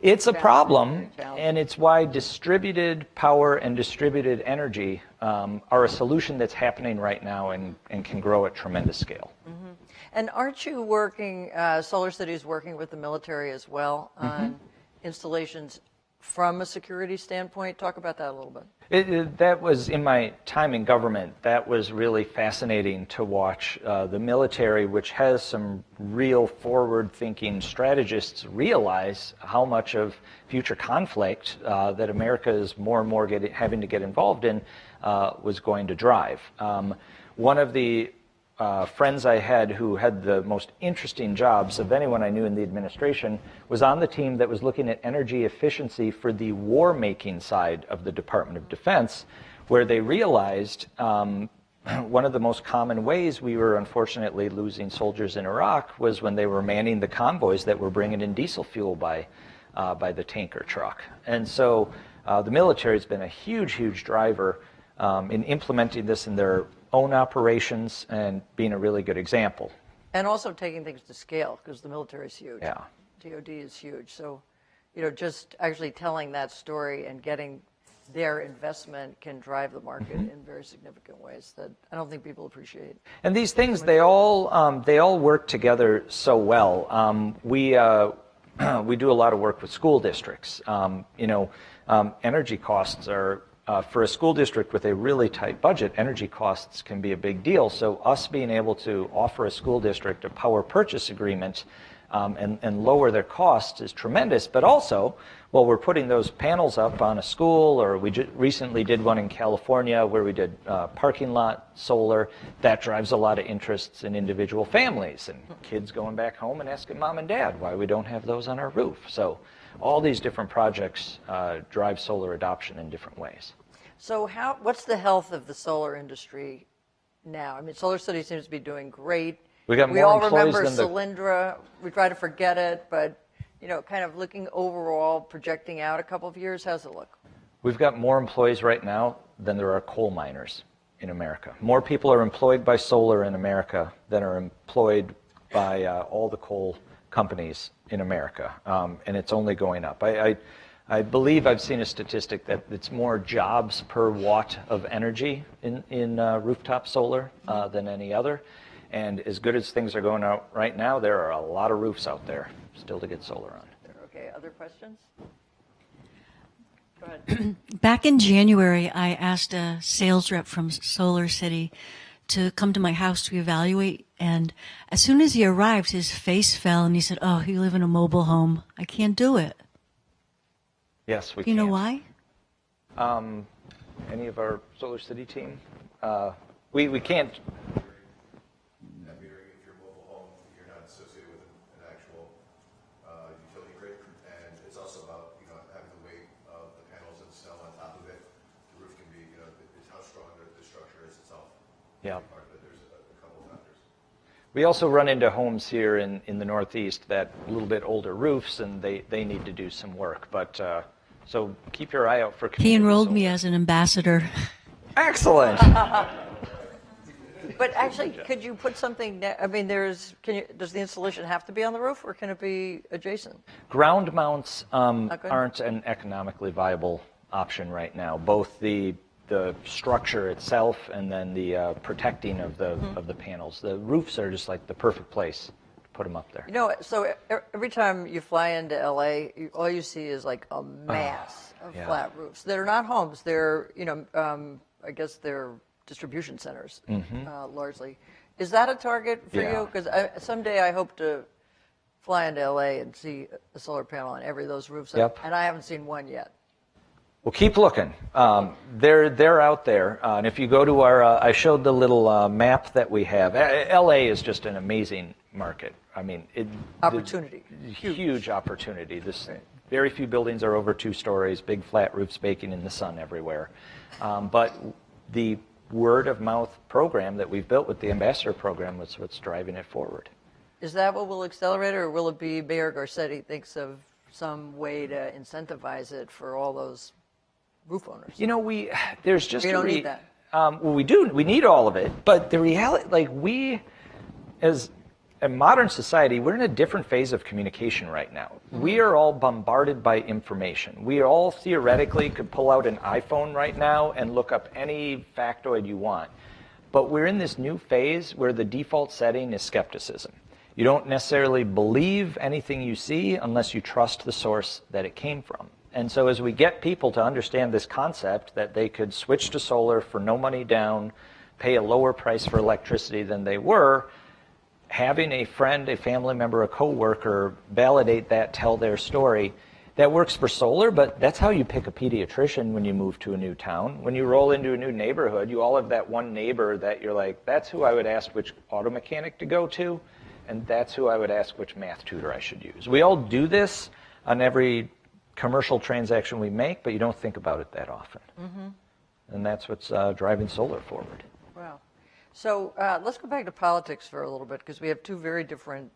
S2: It's a problem,
S3: challenge.
S2: and it's why distributed power and distributed energy are a solution that's happening right now and can grow at tremendous scale.
S3: Mm-hmm. And aren't you working, SolarCity is working with the military as well on installations from a security standpoint? Talk about that a little bit.
S2: That was, in my time in government, that was really fascinating to watch the military, which has some real forward-thinking strategists, realize how much of future conflict that America is more and more having to get involved in was going to drive. One of the friends I had who had the most interesting jobs of anyone I knew in the administration was on the team that was looking at energy efficiency for the war-making side of the Department of Defense, where they realized one of the most common ways we were unfortunately losing soldiers in Iraq was when they were manning the convoys that were bringing in diesel fuel by the tanker truck. And so the military has been a huge, huge driver in implementing this in their own operations and being a really good example.
S3: And also taking things to scale, because the military is huge.
S2: Yeah.
S3: DOD is huge. So, just actually telling that story and getting their investment can drive the market in very significant ways that I don't think people appreciate.
S2: And these things, they all work together so well. We do a lot of work with school districts. Energy costs are, for a school district with a really tight budget, energy costs can be a big deal. So us being able to offer a school district a power purchase agreement and lower their costs is tremendous. But also, while we're putting those panels up on a school, or we recently did one in California where we did parking lot solar, that drives a lot of interests in individual families and kids going back home and asking mom and dad why we don't have those on our roof. So all these different projects drive solar adoption in different ways.
S3: So what's the health of the solar industry now? I mean, SolarCity seems to be doing great.
S2: We got more
S3: all
S2: employees
S3: remember
S2: than the...
S3: Solyndra. We try to forget it, but kind of looking overall, projecting out a couple of years, how's it look?
S2: We've got more employees right now than there are coal miners in America. More people are employed by solar in America than are employed by all the coal companies in America, and it's only going up. I believe I've seen a statistic that it's more jobs per watt of energy in rooftop solar than any other. And as good as things are going out right now, there are a lot of roofs out there still to get solar on.
S3: Okay, other questions? Go ahead.
S6: Back in January, I asked a sales rep from SolarCity to come to my house to evaluate. And as soon as he arrived, his face fell and he said, "Oh, you live in a mobile home. I can't do it."
S2: Yes, we
S6: can. You know why?
S2: Any of our SolarCity team? We can't.
S7: If you're a mobile home, you're not associated with an actual utility grid, and it's also about having the weight of the panels and snow on top of it. The roof can be it's how strong the structure is itself.
S2: Yeah.
S7: Part of it. There's a couple of factors.
S2: We also run into homes here in the Northeast that a little bit older roofs, and they need to do some work. But so keep your eye out for.
S6: He enrolled me as an ambassador.
S2: Excellent.
S3: But actually, could you put something? I mean, does the installation have to be on the roof, or can it be adjacent?
S2: Ground mounts aren't an economically viable option right now. Both the structure itself and then the protecting of the panels. The roofs are just like the perfect place to put them up there.
S3: So every time you fly into LA, all you see is like a mass of flat roofs. They're not homes. They're I guess they're distribution centers largely. Is that a target for you? Because someday I hope to fly into LA and see a solar panel on every of those roofs, and I haven't seen one yet.
S2: Well, keep looking. They're out there, and if you go to our, I showed the little map that we have. LA is just an amazing market. I mean,
S3: Opportunity,
S2: huge opportunity. Very few buildings are over 2 stories. Big flat roofs baking in the sun everywhere, but the word of mouth program that we've built with the ambassador program was what's driving it forward.
S3: Is that what will accelerate it, or will it be Mayor Garcetti thinks of some way to incentivize it for all those roof owners?
S2: There's just
S3: we don't need that.
S2: Well, we do. We need all of it, but the reality, like we, as in modern society, we're in a different phase of communication right now. We are all bombarded by information. We all theoretically could pull out an iPhone right now and look up any factoid you want. But we're in this new phase where the default setting is skepticism. You don't necessarily believe anything you see unless you trust the source that it came from. And so as we get people to understand this concept that they could switch to solar for no money down, pay a lower price for electricity than they were, having a friend, a family member, a coworker validate that, tell their story, that works for solar, but that's how you pick a pediatrician when you move to a new town. When you roll into a new neighborhood, you all have that one neighbor that you're like, that's who I would ask which auto mechanic to go to, and that's who I would ask which math tutor I should use. We all do this on every commercial transaction we make, but you don't think about it that often. And that's what's driving solar forward.
S3: Wow. So let's go back to politics for a little bit, because we have two very different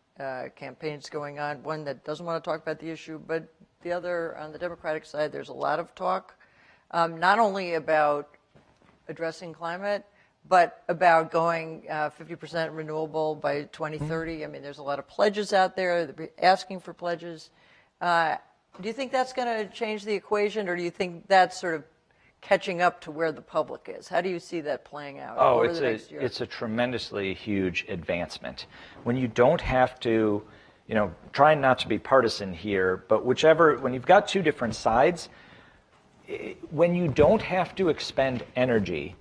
S3: campaigns going on. One that doesn't want to talk about the issue, but the other, on the Democratic side, there's a lot of talk, not only about addressing climate, but about going 50% renewable by 2030. I mean, there's a lot of pledges out there. They're asking for pledges. Do you think that's going to change the equation, or do you think that's sort of catching up to where the public is? How do you see that playing out over the next year?
S2: It's a tremendously huge advancement. When you don't have to, trying not to be partisan here, but when you've got two different sides, when you don't have to expend energy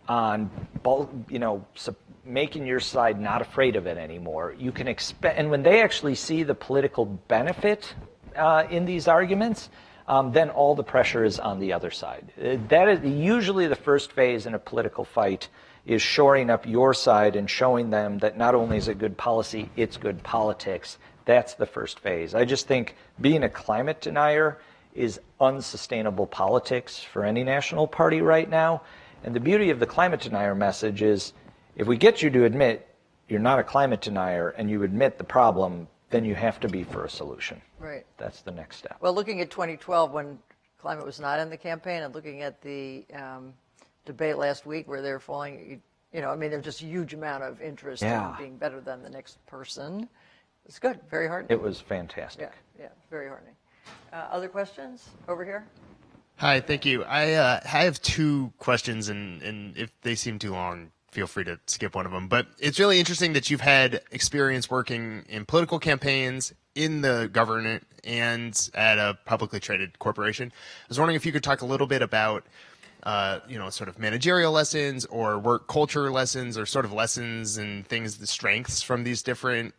S2: on, making your side not afraid of it anymore, you can expect, and when they actually see the political benefit in these arguments, then all the pressure is on the other side. That is usually the first phase in a political fight, is shoring up your side and showing them that not only is it good policy, it's good politics. That's the first phase. I just think being a climate denier is unsustainable politics for any national party right now. And the beauty of the climate denier message is, if we get you to admit you're not a climate denier and you admit the problem, then you have to be for a solution.
S3: Right.
S2: That's the next step.
S3: Well, looking at 2012, when climate was not in the campaign, and looking at the debate last week where they're falling, there's just a huge amount of interest in being better than the next person. It's good. Very heartening.
S2: It was fantastic.
S3: Yeah, very heartening. Other questions over here?
S8: Hi, thank you. I have two questions, and if they seem too long, feel free to skip one of them. But it's really interesting that you've had experience working in political campaigns, in the government, and at a publicly traded corporation. I was wondering if you could talk a little bit about, sort of managerial lessons or work culture lessons, or sort of lessons and things, the strengths from these different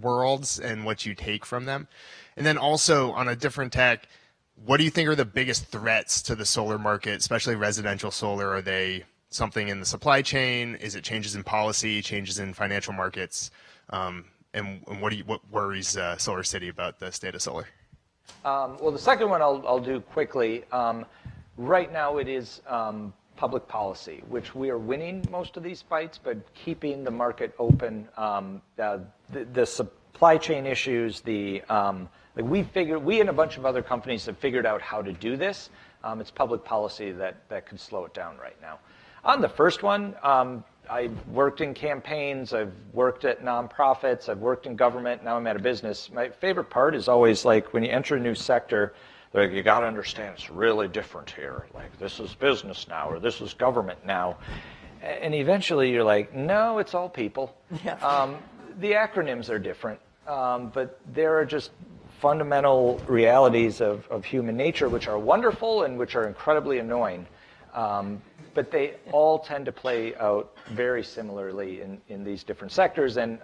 S8: worlds and what you take from them. And then also on a different tack, what do you think are the biggest threats to the solar market, especially residential solar? Are they something in the supply chain? Is it changes in policy, changes in financial markets? And what worries SolarCity about the state of solar?
S2: Well, the second one I'll do quickly. Right now it is public policy, which we are winning most of these fights, but keeping the market open. The supply chain issues, we and a bunch of other companies have figured out how to do this. It's public policy that could slow it down right now. On the first one, I've worked in campaigns, I've worked at nonprofits, I've worked in government, now I'm at a business. My favorite part is always like when you enter a new sector, like, you got to understand it's really different here. Like, this is business now, or this is government now. And eventually you're like, no, it's all people. Yeah. The acronyms are different, but there are just fundamental realities of human nature which are wonderful and which are incredibly annoying. But they all tend to play out very similarly in these different sectors. And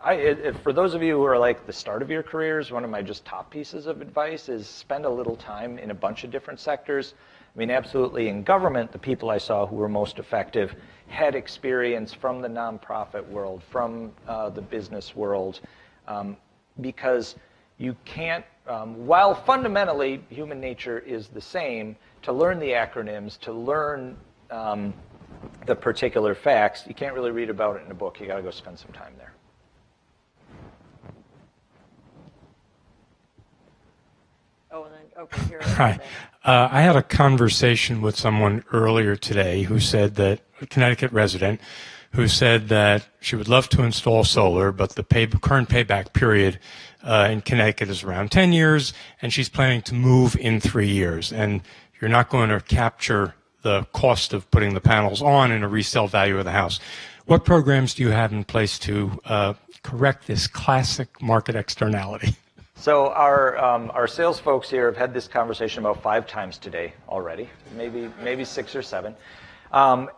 S2: for those of you who are like the start of your careers, one of my just top pieces of advice is spend a little time in a bunch of different sectors. I mean, absolutely in government, the people I saw who were most effective had experience from the nonprofit world, from the business world, because you can't, while fundamentally human nature is the same, to learn the acronyms, to learn the particular facts, you can't really read about it in a book. You got to go spend some time there.
S3: Oh, and then, okay, here.
S9: Hi. I had a conversation with someone earlier today who said that, a Connecticut resident, who said that she would love to install solar, but the current payback period in Connecticut is around 10 years, and she's planning to move in 3 years. And you're not going to capture the cost of putting the panels on in a resale value of the house. What programs do you have in place to correct this classic market externality?
S2: So our sales folks here have had this conversation about 5 times today already, maybe 6 or 7.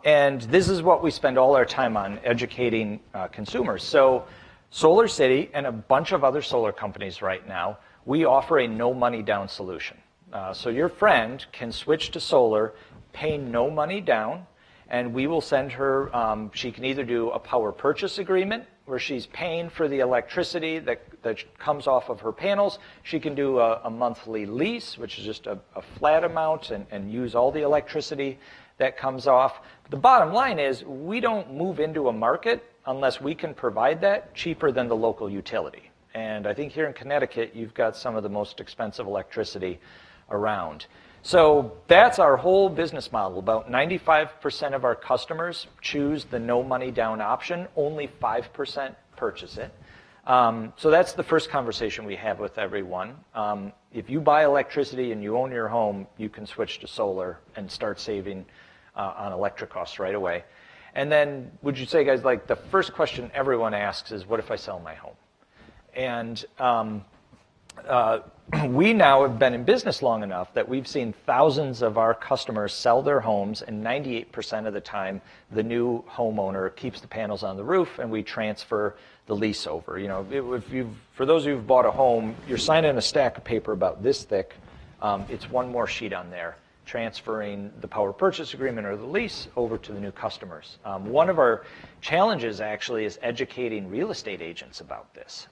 S2: And this is what we spend all our time on, educating consumers. So SolarCity and a bunch of other solar companies right now, we offer a no money down solution. So your friend can switch to solar, pay no money down, and we will send her, she can either do a power purchase agreement where she's paying for the electricity that comes off of her panels. She can do a monthly lease, which is just a flat amount, and use all the electricity that comes off. The bottom line is we don't move into a market unless we can provide that cheaper than the local utility. And I think here in Connecticut, you've got some of the most expensive electricity around. So that's our whole business model. About 95% of our customers choose the no money down option. Only 5% purchase it. So that's the first conversation we have with everyone. If you buy electricity and you own your home, you can switch to solar and start saving on electric costs right away. And then would you say, guys, like the first question everyone asks is, what if I sell my home? And we now have been in business long enough that we've seen thousands of our customers sell their homes, and 98% of the time, the new homeowner keeps the panels on the roof, and we transfer the lease over. You know, for those of you who've bought a home, you're signing a stack of paper about this thick. It's one more sheet on there, transferring the power purchase agreement or the lease over to the new customers. One of our challenges actually is educating real estate agents about this.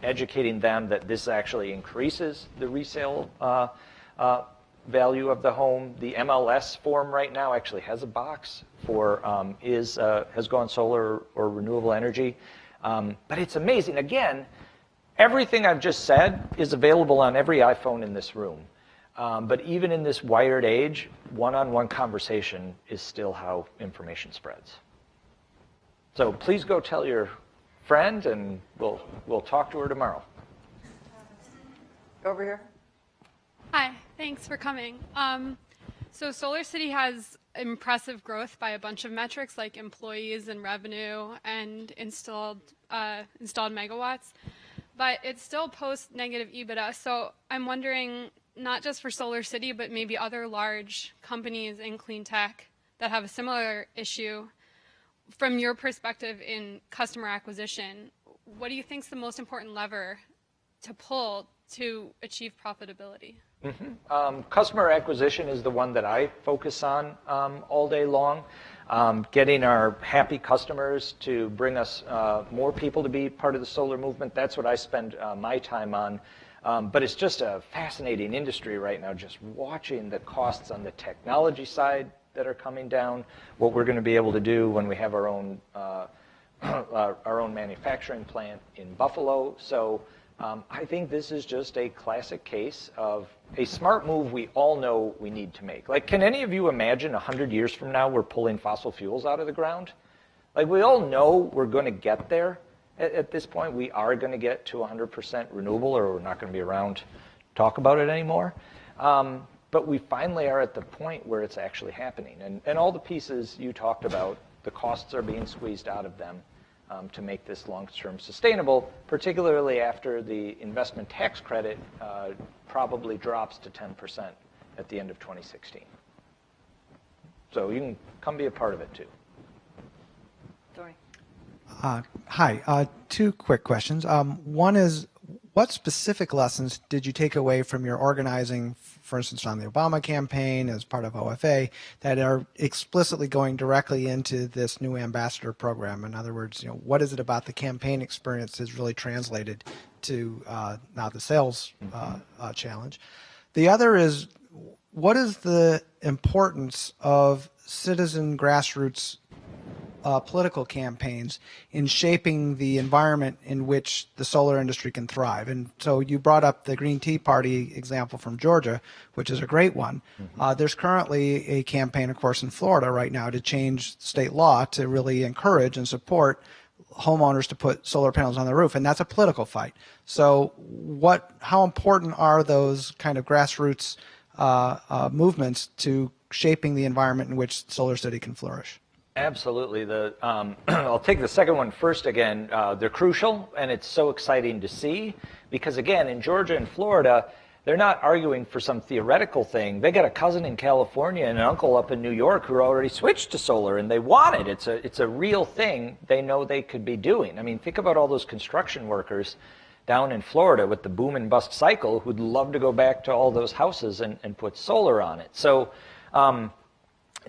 S2: Educating them that this actually increases the resale value of the home. The MLS form right now actually has a box for has gone solar or renewable energy. But it's amazing. Again, everything I've just said is available on every iPhone in this room. But even in this wired age, one-on-one conversation is still how information spreads. So please go tell your friend, and we'll talk to her tomorrow.
S3: Over here.
S10: Hi, thanks for coming. So SolarCity has impressive growth by a bunch of metrics like employees and revenue and installed megawatts, but it still posts negative EBITDA. So I'm wondering, not just for SolarCity, but maybe other large companies in clean tech that have a similar issue, from your perspective in customer acquisition, what do you think is the most important lever to pull to achieve profitability?
S2: Mm-hmm. Customer acquisition is the one that I focus on all day long. Getting our happy customers to bring us more people to be part of the solar movement, that's what I spend my time on. But it's just a fascinating industry right now, just watching the costs on the technology side that are coming down, what we're going to be able to do when we have our own manufacturing plant in Buffalo. So I think this is just a classic case of a smart move we all know we need to make. Like, can any of you imagine 100 years from now we're pulling fossil fuels out of the ground? Like, we all know we're going to get there. At this point, we are going to get to 100% renewable, or we're not going to be around to talk about it anymore. But we finally are at the point where it's actually happening. And all the pieces you talked about, the costs are being squeezed out of them to make this long-term sustainable, particularly after the investment tax credit probably drops to 10% at the end of 2016. So you can come be a part of it, too.
S3: Tony.
S11: Hi. 2 quick questions. One is, what specific lessons did you take away from your organizing, for instance, on the Obama campaign as part of OFA, that are explicitly going directly into this new ambassador program? In other words, what is it about the campaign experience that's really translated to now the sales challenge? The other is, what is the importance of citizen grassroots political campaigns in shaping the environment in which the solar industry can thrive. And so you brought up the Green Tea Party example from Georgia, which is a great one. There's currently a campaign, of course, in Florida right now to change state law to really encourage and support homeowners to put solar panels on their roof, and that's a political fight. So how important are those kind of grassroots movements to shaping the environment in which SolarCity can flourish?
S2: Absolutely. I'll take the second one first again. They're crucial, and it's so exciting to see because, again, in Georgia and Florida, they're not arguing for some theoretical thing. They got a cousin in California and an uncle up in New York who already switched to solar, and they want it. It's a real thing they know they could be doing. I mean, think about all those construction workers down in Florida with the boom and bust cycle who'd love to go back to all those houses and put solar on it. So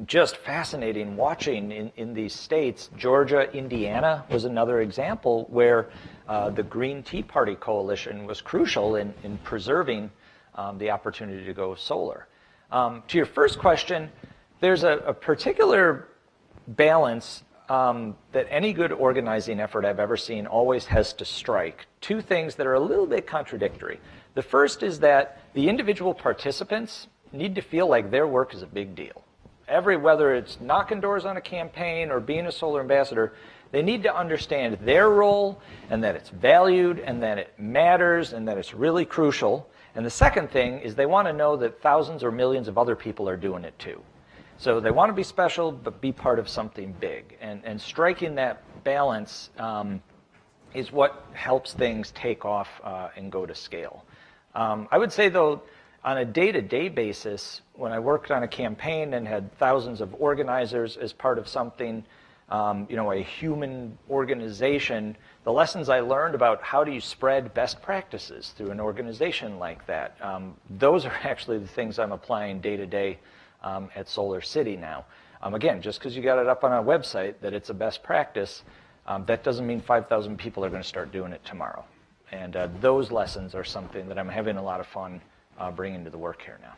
S2: just fascinating watching in these states. Georgia, Indiana was another example where the Green Tea Party coalition was crucial in preserving the opportunity to go solar. To your first question, there's a particular balance that any good organizing effort I've ever seen always has to strike. Two things that are a little bit contradictory. The first is that the individual participants need to feel like their work is a big deal. Whether it's knocking doors on a campaign or being a solar ambassador, they need to understand their role and that it's valued and that it matters and that it's really crucial. And the second thing is they want to know that thousands or millions of other people are doing it too. So they want to be special but be part of something big. And striking that balance is what helps things take off and go to scale. I would say, though, on a day-to-day basis, when I worked on a campaign and had thousands of organizers as part of something, a human organization, the lessons I learned about how do you spread best practices through an organization like that, those are actually the things I'm applying day-to-day at SolarCity now. Again, just because you got it up on a website that it's a best practice, that doesn't mean 5,000 people are going to start doing it tomorrow. And those lessons are something that I'm having a lot of fun bringing to the work here now.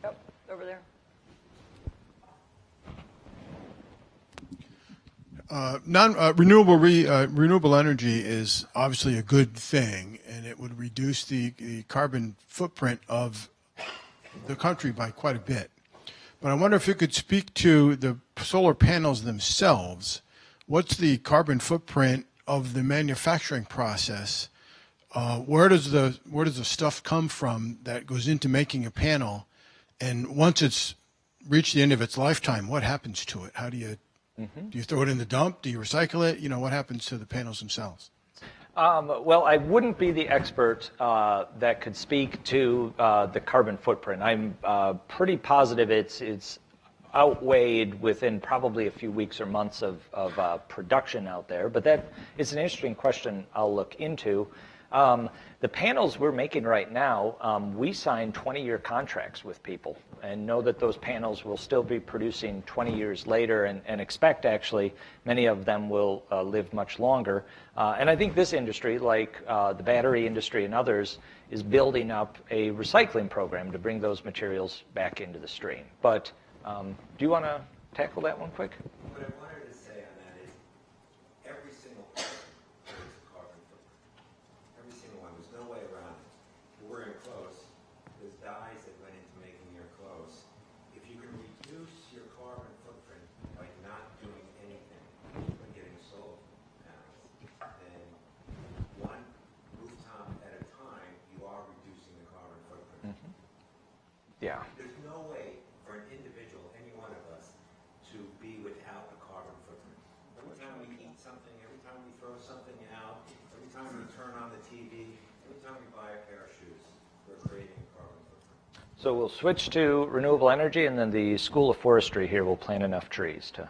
S3: Yep, over there.
S12: Renewable energy is obviously a good thing, and it would reduce the carbon footprint of the country by quite a bit. But I wonder if you could speak to the solar panels themselves. What's the carbon footprint of the manufacturing process? Where does the stuff come from that goes into making a panel? And once it's reached the end of its lifetime, what happens to it? How do you do you throw it in the dump? Do you recycle it? What happens to the panels themselves?
S2: Well, I wouldn't be the expert that could speak to the carbon footprint. I'm pretty positive it's outweighed within probably a few weeks or months of production out there. But that is an interesting question I'll look into. The panels we're making right now, we sign 20-year contracts with people and know that those panels will still be producing 20 years later and expect actually many of them will live much longer. And I think this industry, like the battery industry and others, is building up a recycling program to bring those materials back into the stream. But do you want to tackle that one quick?
S13: What I wanted to say on that is every single part carries a carbon footprint. Every single one. There's no way around it. We're wearing clothes. There's dyes that went into making your clothes. If you can reduce your carbon footprint by not doing anything, but getting solar panels, then one rooftop at a time, you are reducing the carbon footprint.
S2: Yeah.
S13: There's no way for an individual, any one of us, to be without a carbon footprint. Every time we eat something, every time we throw something out, every time we turn on the TV, every time we buy a pair of shoes, we're creating a carbon footprint.
S2: So we'll switch to renewable energy, and then the School of Forestry here will plant enough trees to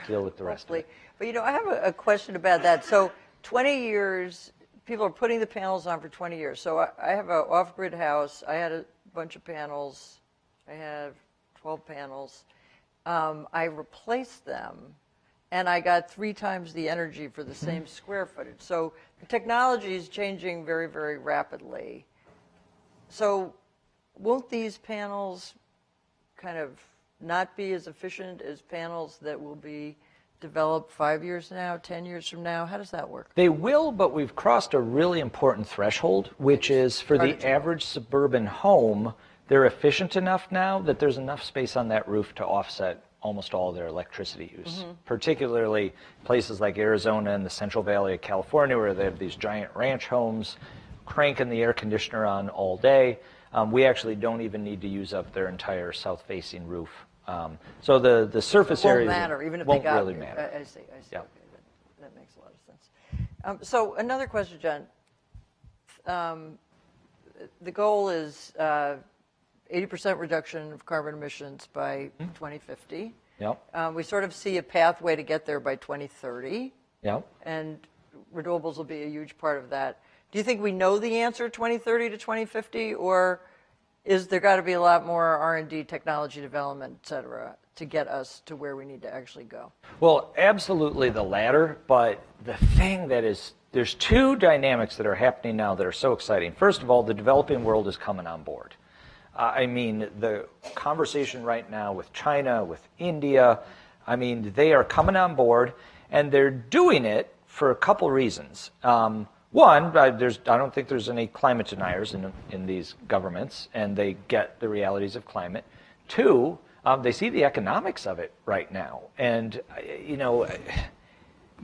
S2: deal with the rest of it.
S3: But I have a question about that. So 20 years, people are putting the panels on for 20 years. So I have an off-grid house. I had a bunch of panels. I have 12 panels. I replaced them, and I got 3 times the energy for the same square footage. So the technology is changing very, very rapidly. So won't these panels kind of not be as efficient as panels that will be developed 5 years now, 10 years from now? How does that work?
S2: They will, but we've crossed a really important threshold, which is for the average suburban home, they're efficient enough now that there's enough space on that roof to offset almost all their electricity use, particularly places like Arizona and the Central Valley of California, where they have these giant ranch homes, cranking the air conditioner on all day. We actually don't even need to use up their entire south-facing roof. So the surface area
S3: won't matter, even if
S2: won't
S3: they got
S2: really matter.
S3: I see.
S2: Yeah.
S3: Okay, that makes a lot of sense. So another question, John. The goal is 80% reduction of carbon emissions by 2050.
S2: Yep.
S3: We sort of see a pathway to get there by 2030.
S2: Yep.
S3: And renewables will be a huge part of that. Do you think we know the answer 2030 to 2050, or is there got to be a lot more R&D, technology development, et cetera, to get us to where we need to actually go?
S2: Well, absolutely the latter, but the thing that is, there's two dynamics that are happening now that are so exciting. First of all, the developing world is coming on board. I mean, the conversation right now with China, with India, I mean, they are coming on board, and they're doing it for a couple reasons. One, I don't think there's any climate deniers in these governments, and they get the realities of climate. Two, they see the economics of it right now. And, you know,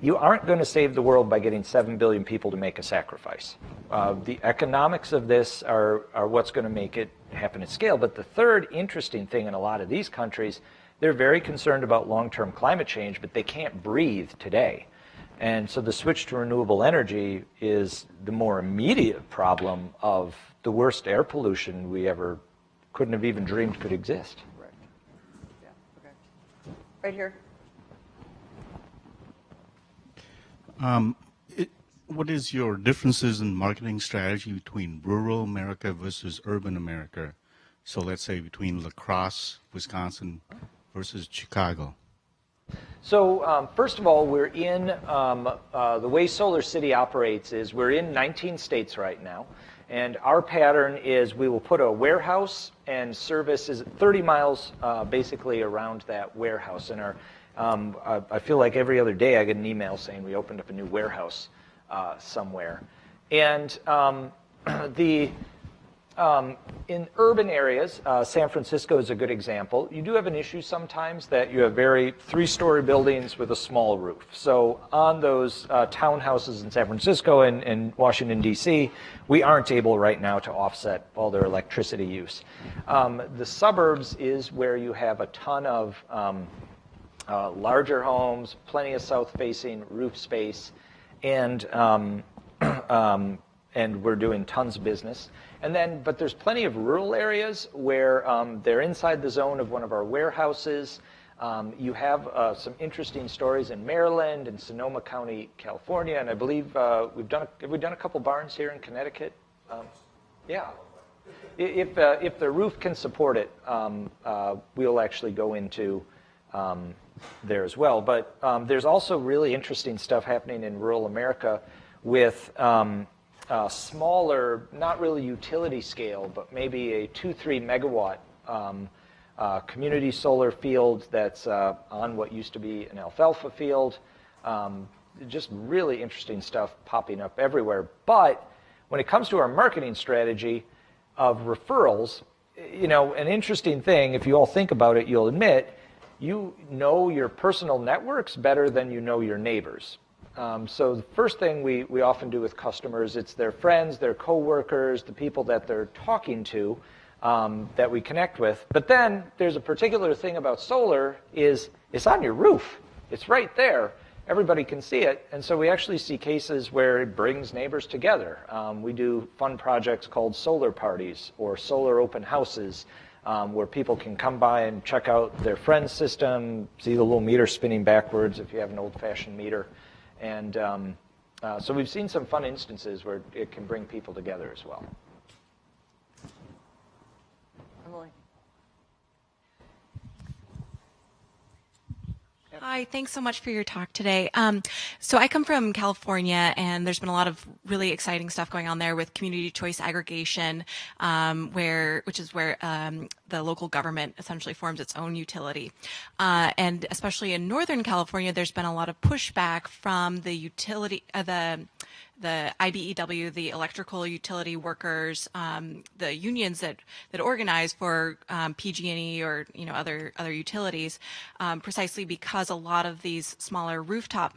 S2: you aren't going to save the world by getting 7 billion people to make a sacrifice. The economics of this are what's going to make it happen at scale. But the third interesting thing in a lot of these countries, they're very concerned about long-term climate change, but they can't breathe today. And so the switch to renewable energy is the more immediate problem of the worst air pollution we ever couldn't have even dreamed could exist.
S3: Right. Yeah. Okay. Right here.
S14: What is your differences in marketing strategy between rural America versus urban America? So let's say between La Crosse, Wisconsin versus Chicago.
S2: So first of all, we're in, the way SolarCity operates is we're in 19 states right now. And our pattern is we will put a warehouse and service is 30 miles basically around that warehouse. And I feel like every other day I get an email saying we opened up a new warehouse somewhere. And in urban areas, San Francisco is a good example. You do have an issue sometimes that you have very 3-story buildings with a small roof. So on those townhouses in San Francisco and Washington, D.C., we aren't able right now to offset all their electricity use. The suburbs is where you have a ton of larger homes, plenty of south-facing roof space, and we're doing tons of business. But there's plenty of rural areas where they're inside the zone of one of our warehouses. You have some interesting stories in Maryland and Sonoma County, California, and I believe have we done a couple barns here in Connecticut? Yeah. If the roof can support it, we'll actually go into there as well. But there's also really interesting stuff happening in rural America with smaller, not really utility scale, but maybe a 2-3 megawatt community solar field that's on what used to be an alfalfa field. Just really interesting stuff popping up everywhere. But when it comes to our marketing strategy of referrals, you know, an interesting thing, if you all think about it, you'll admit, you know your personal networks better than you know your neighbors. So the first thing we often do with customers, it's their friends, their coworkers, the people that they're talking to that we connect with. But then there's a particular thing about solar is it's on your roof. It's right there. Everybody can see it. And so we actually see cases where it brings neighbors together. We do fun projects called solar parties or solar open houses where people can come by and check out their friend's system, see the little meter spinning backwards if you have an old-fashioned meter. And so we've seen some fun instances where it can bring people together as well.
S3: Emily.
S15: Hi, thanks so much for your talk today. So I come from California, and there's been a lot of really exciting stuff going on there with community choice aggregation, which is where the local government essentially forms its own utility. And especially in Northern California, there's been a lot of pushback from the utility, the IBEW, the electrical utility workers, the unions that organize for PG&E or other utilities, precisely because a lot of these smaller rooftop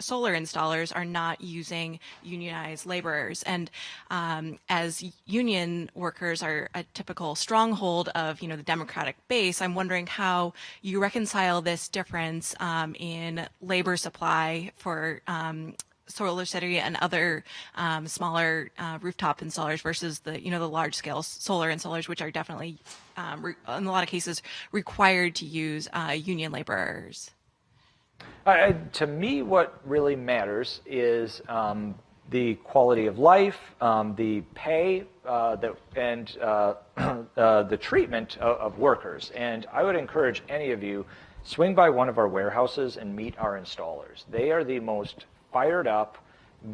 S15: solar installers are not using unionized laborers, and as union workers are a typical stronghold of the Democratic base, I'm wondering how you reconcile this difference in labor supply for SolarCity and other smaller rooftop installers versus the the large scale solar installers, which are definitely in a lot of cases required to use union laborers.
S2: To me, what really matters is the quality of life, the pay, and the treatment of workers. And I would encourage any of you, swing by one of our warehouses and meet our installers. They are the most fired up,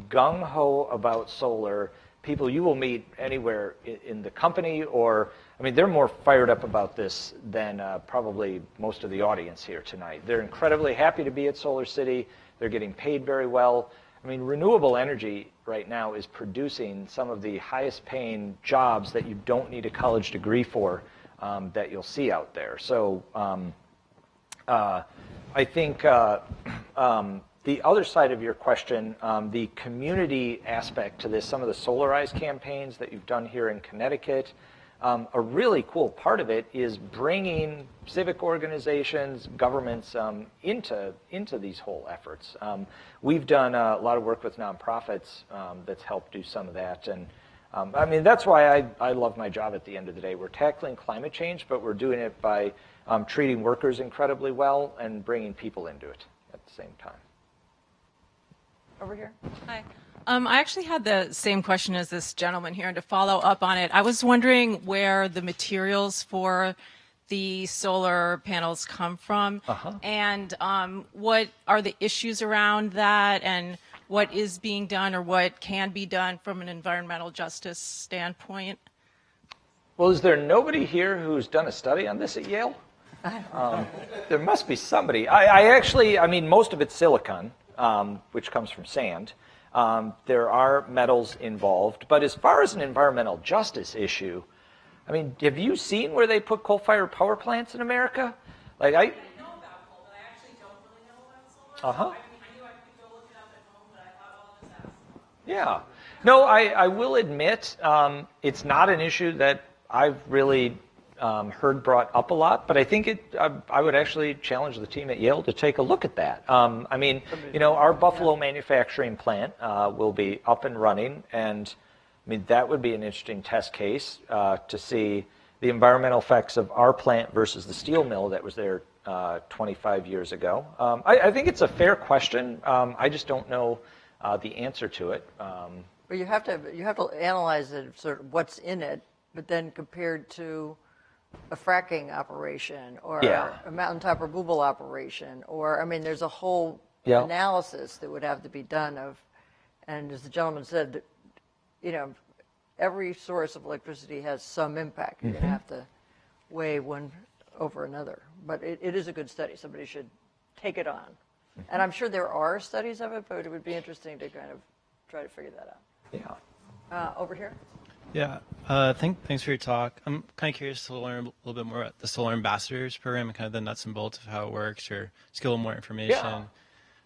S2: gung-ho about solar people you will meet anywhere in the company, or, I mean, they're more fired up about this than probably most of the audience here tonight. They're incredibly happy to be at SolarCity. They're getting paid very well. I mean, renewable energy right now is producing some of the highest paying jobs that you don't need a college degree for that you'll see out there. So I think the other side of your question, the community aspect to this, some of the Solarize campaigns that you've done here in Connecticut, a really cool part of it is bringing civic organizations, governments into these whole efforts. We've done a lot of work with nonprofits that's helped do some of that. And I mean, that's why I love my job at the end of the day. We're tackling climate change, but we're doing it by treating workers incredibly well and bringing people into it at the same time.
S3: Over here.
S16: Hi. I actually had the same question as this gentleman here, and to follow up on it, I was wondering where the materials for the solar panels come from, and what are the issues around that, and what is being done or what can be done from an environmental justice standpoint?
S2: Well, is there nobody here who's done a study on this at Yale? There must be somebody. I mean, most of it's silicon, which comes from sand. There are metals involved. But as far as an environmental justice issue, I mean, have you seen where they put coal-fired power plants in America? Like I know about coal, but I actually don't really know about solar. So I knew I could go look it up at home, but I thought, I'll just ask. Yeah. No, I will admit it's not an issue that I've really heard brought up a lot, but I think I would actually challenge the team at Yale to take a look at that. I mean, our Buffalo manufacturing plant will be up and running, and I mean, that would be an interesting test case to see the environmental effects of our plant versus the steel mill that was there 25 years ago. I think it's a fair question. I just don't know the answer to it.
S3: But you have to analyze it, sort of what's in it, but then compared to a fracking operation or a mountaintop removal operation, or I mean, there's a whole analysis that would have to be done of, and as the gentleman said, every source of electricity has some impact. You're going to have to weigh one over another, but it is a good study. Somebody should take it on, and I'm sure there are studies of it, but it would be interesting to kind of try to figure that out. Yeah. Over here.
S17: Yeah, thanks for your talk. I'm kind of curious to learn a little bit more about the Solar Ambassadors program and kind of the nuts and bolts of how it works, or just get a little more information. Yeah.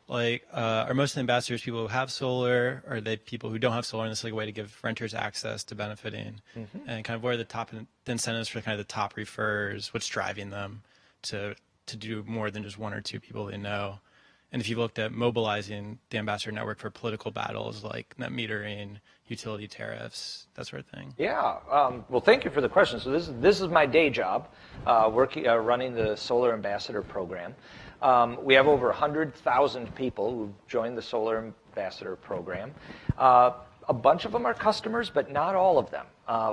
S17: Like, are most of the ambassadors people who have solar, or are they people who don't have solar, and this is like a way to give renters access to benefiting? And kind of what are the incentives for kind of the top referrers? What's driving them to do more than just one or two people they know? And if you looked at mobilizing the ambassador network for political battles like net metering, utility tariffs, that sort of thing. Yeah. Well, thank you for the question. So this is my day job, running the Solar Ambassador program. We have over 100,000 people who've joined the Solar Ambassador program.
S2: A bunch of them are customers, but not all of them.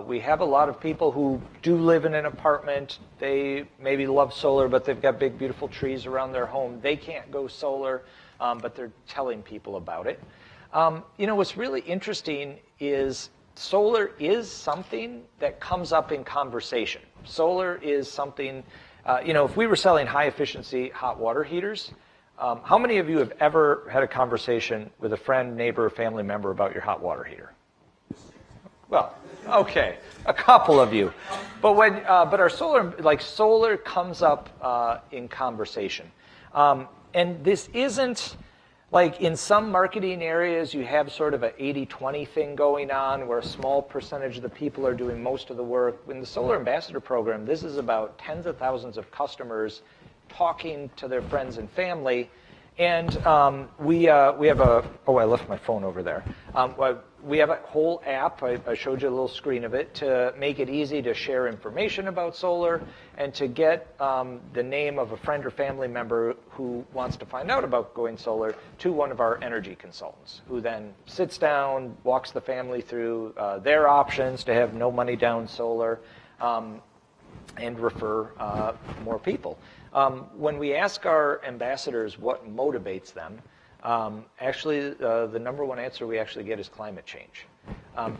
S2: We have a lot of people who do live in an apartment. They maybe love solar, but they've got big, beautiful trees around their home. They can't go solar, but they're telling people about it. What's really interesting is solar is something that comes up in conversation. Solar is something, if we were selling high-efficiency hot water heaters, how many of you have ever had a conversation with a friend, neighbor, family member about your hot water heater? Well, okay, a couple of you. But our solar comes up in conversation. And this isn't like in some marketing areas you have sort of an 80-20 thing going on where a small percentage of the people are doing most of the work. In the Solar Ambassador Program, this is about tens of thousands of customers talking to their friends and family. And we have I left my phone over there. We have a whole app, I showed you a little screen of it, to make it easy to share information about solar and to get the name of a friend or family member who wants to find out about going solar to one of our energy consultants, who then sits down, walks the family through their options to have no money down solar, and refer more people. When we ask our ambassadors what motivates them, actually the number one answer we actually get is climate change.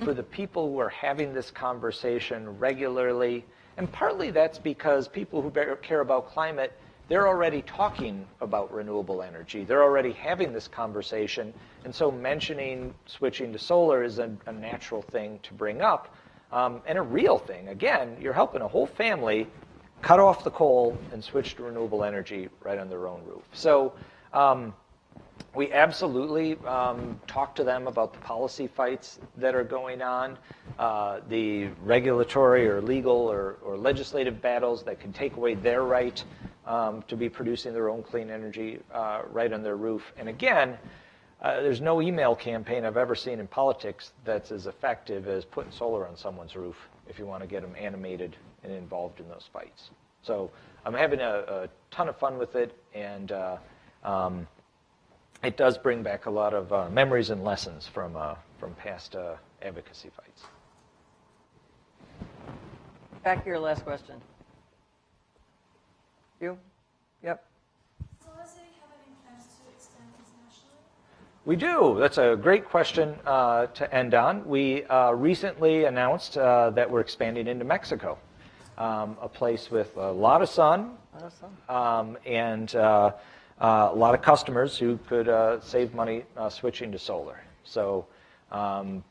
S2: For the people who are having this conversation regularly, and partly that's because people who care about climate, they're already talking about renewable energy. They're already having this conversation, and so mentioning switching to solar is a natural thing to bring up, and a real thing. Again, you're helping a whole family cut off the coal and switch to renewable energy right on their own roof. So we absolutely talk to them about the policy fights that are going on, the regulatory or legal or legislative battles that can take away their right to be producing their own clean energy right on their roof. And again, there's no email campaign I've ever seen in politics that's as effective as putting solar on someone's roof if you want to get them animated and involved in those fights. So I'm having a ton of fun with it, and it does bring back a lot of memories and lessons from past advocacy fights.
S3: Back to your last question. You? Yep.
S2: We do. That's a great question to end on. We recently announced that we're expanding into Mexico, a place with a lot of sun, and a lot of customers who could save money switching to solar. So I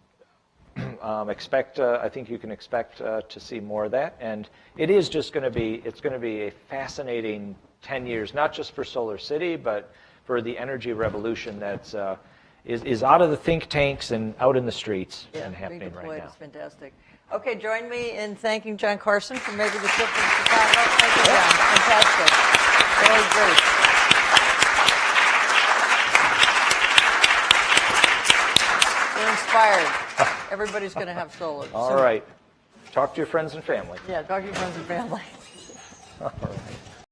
S2: think you can expect to see more of that. And it is just going to be, it's going to be a fascinating 10 years, not just for SolarCity, but for the energy revolution that's is out of the think tanks and out in the streets and happening right now.
S3: It's fantastic. Okay, join me in thanking Jon Carson for making the trip from Chicago. Thank you, Jon. Fantastic. Really great. We're inspired. Everybody's going to have solar.
S2: All right. Talk to your friends and family.
S3: Yeah, talk to your friends and family.
S2: All right.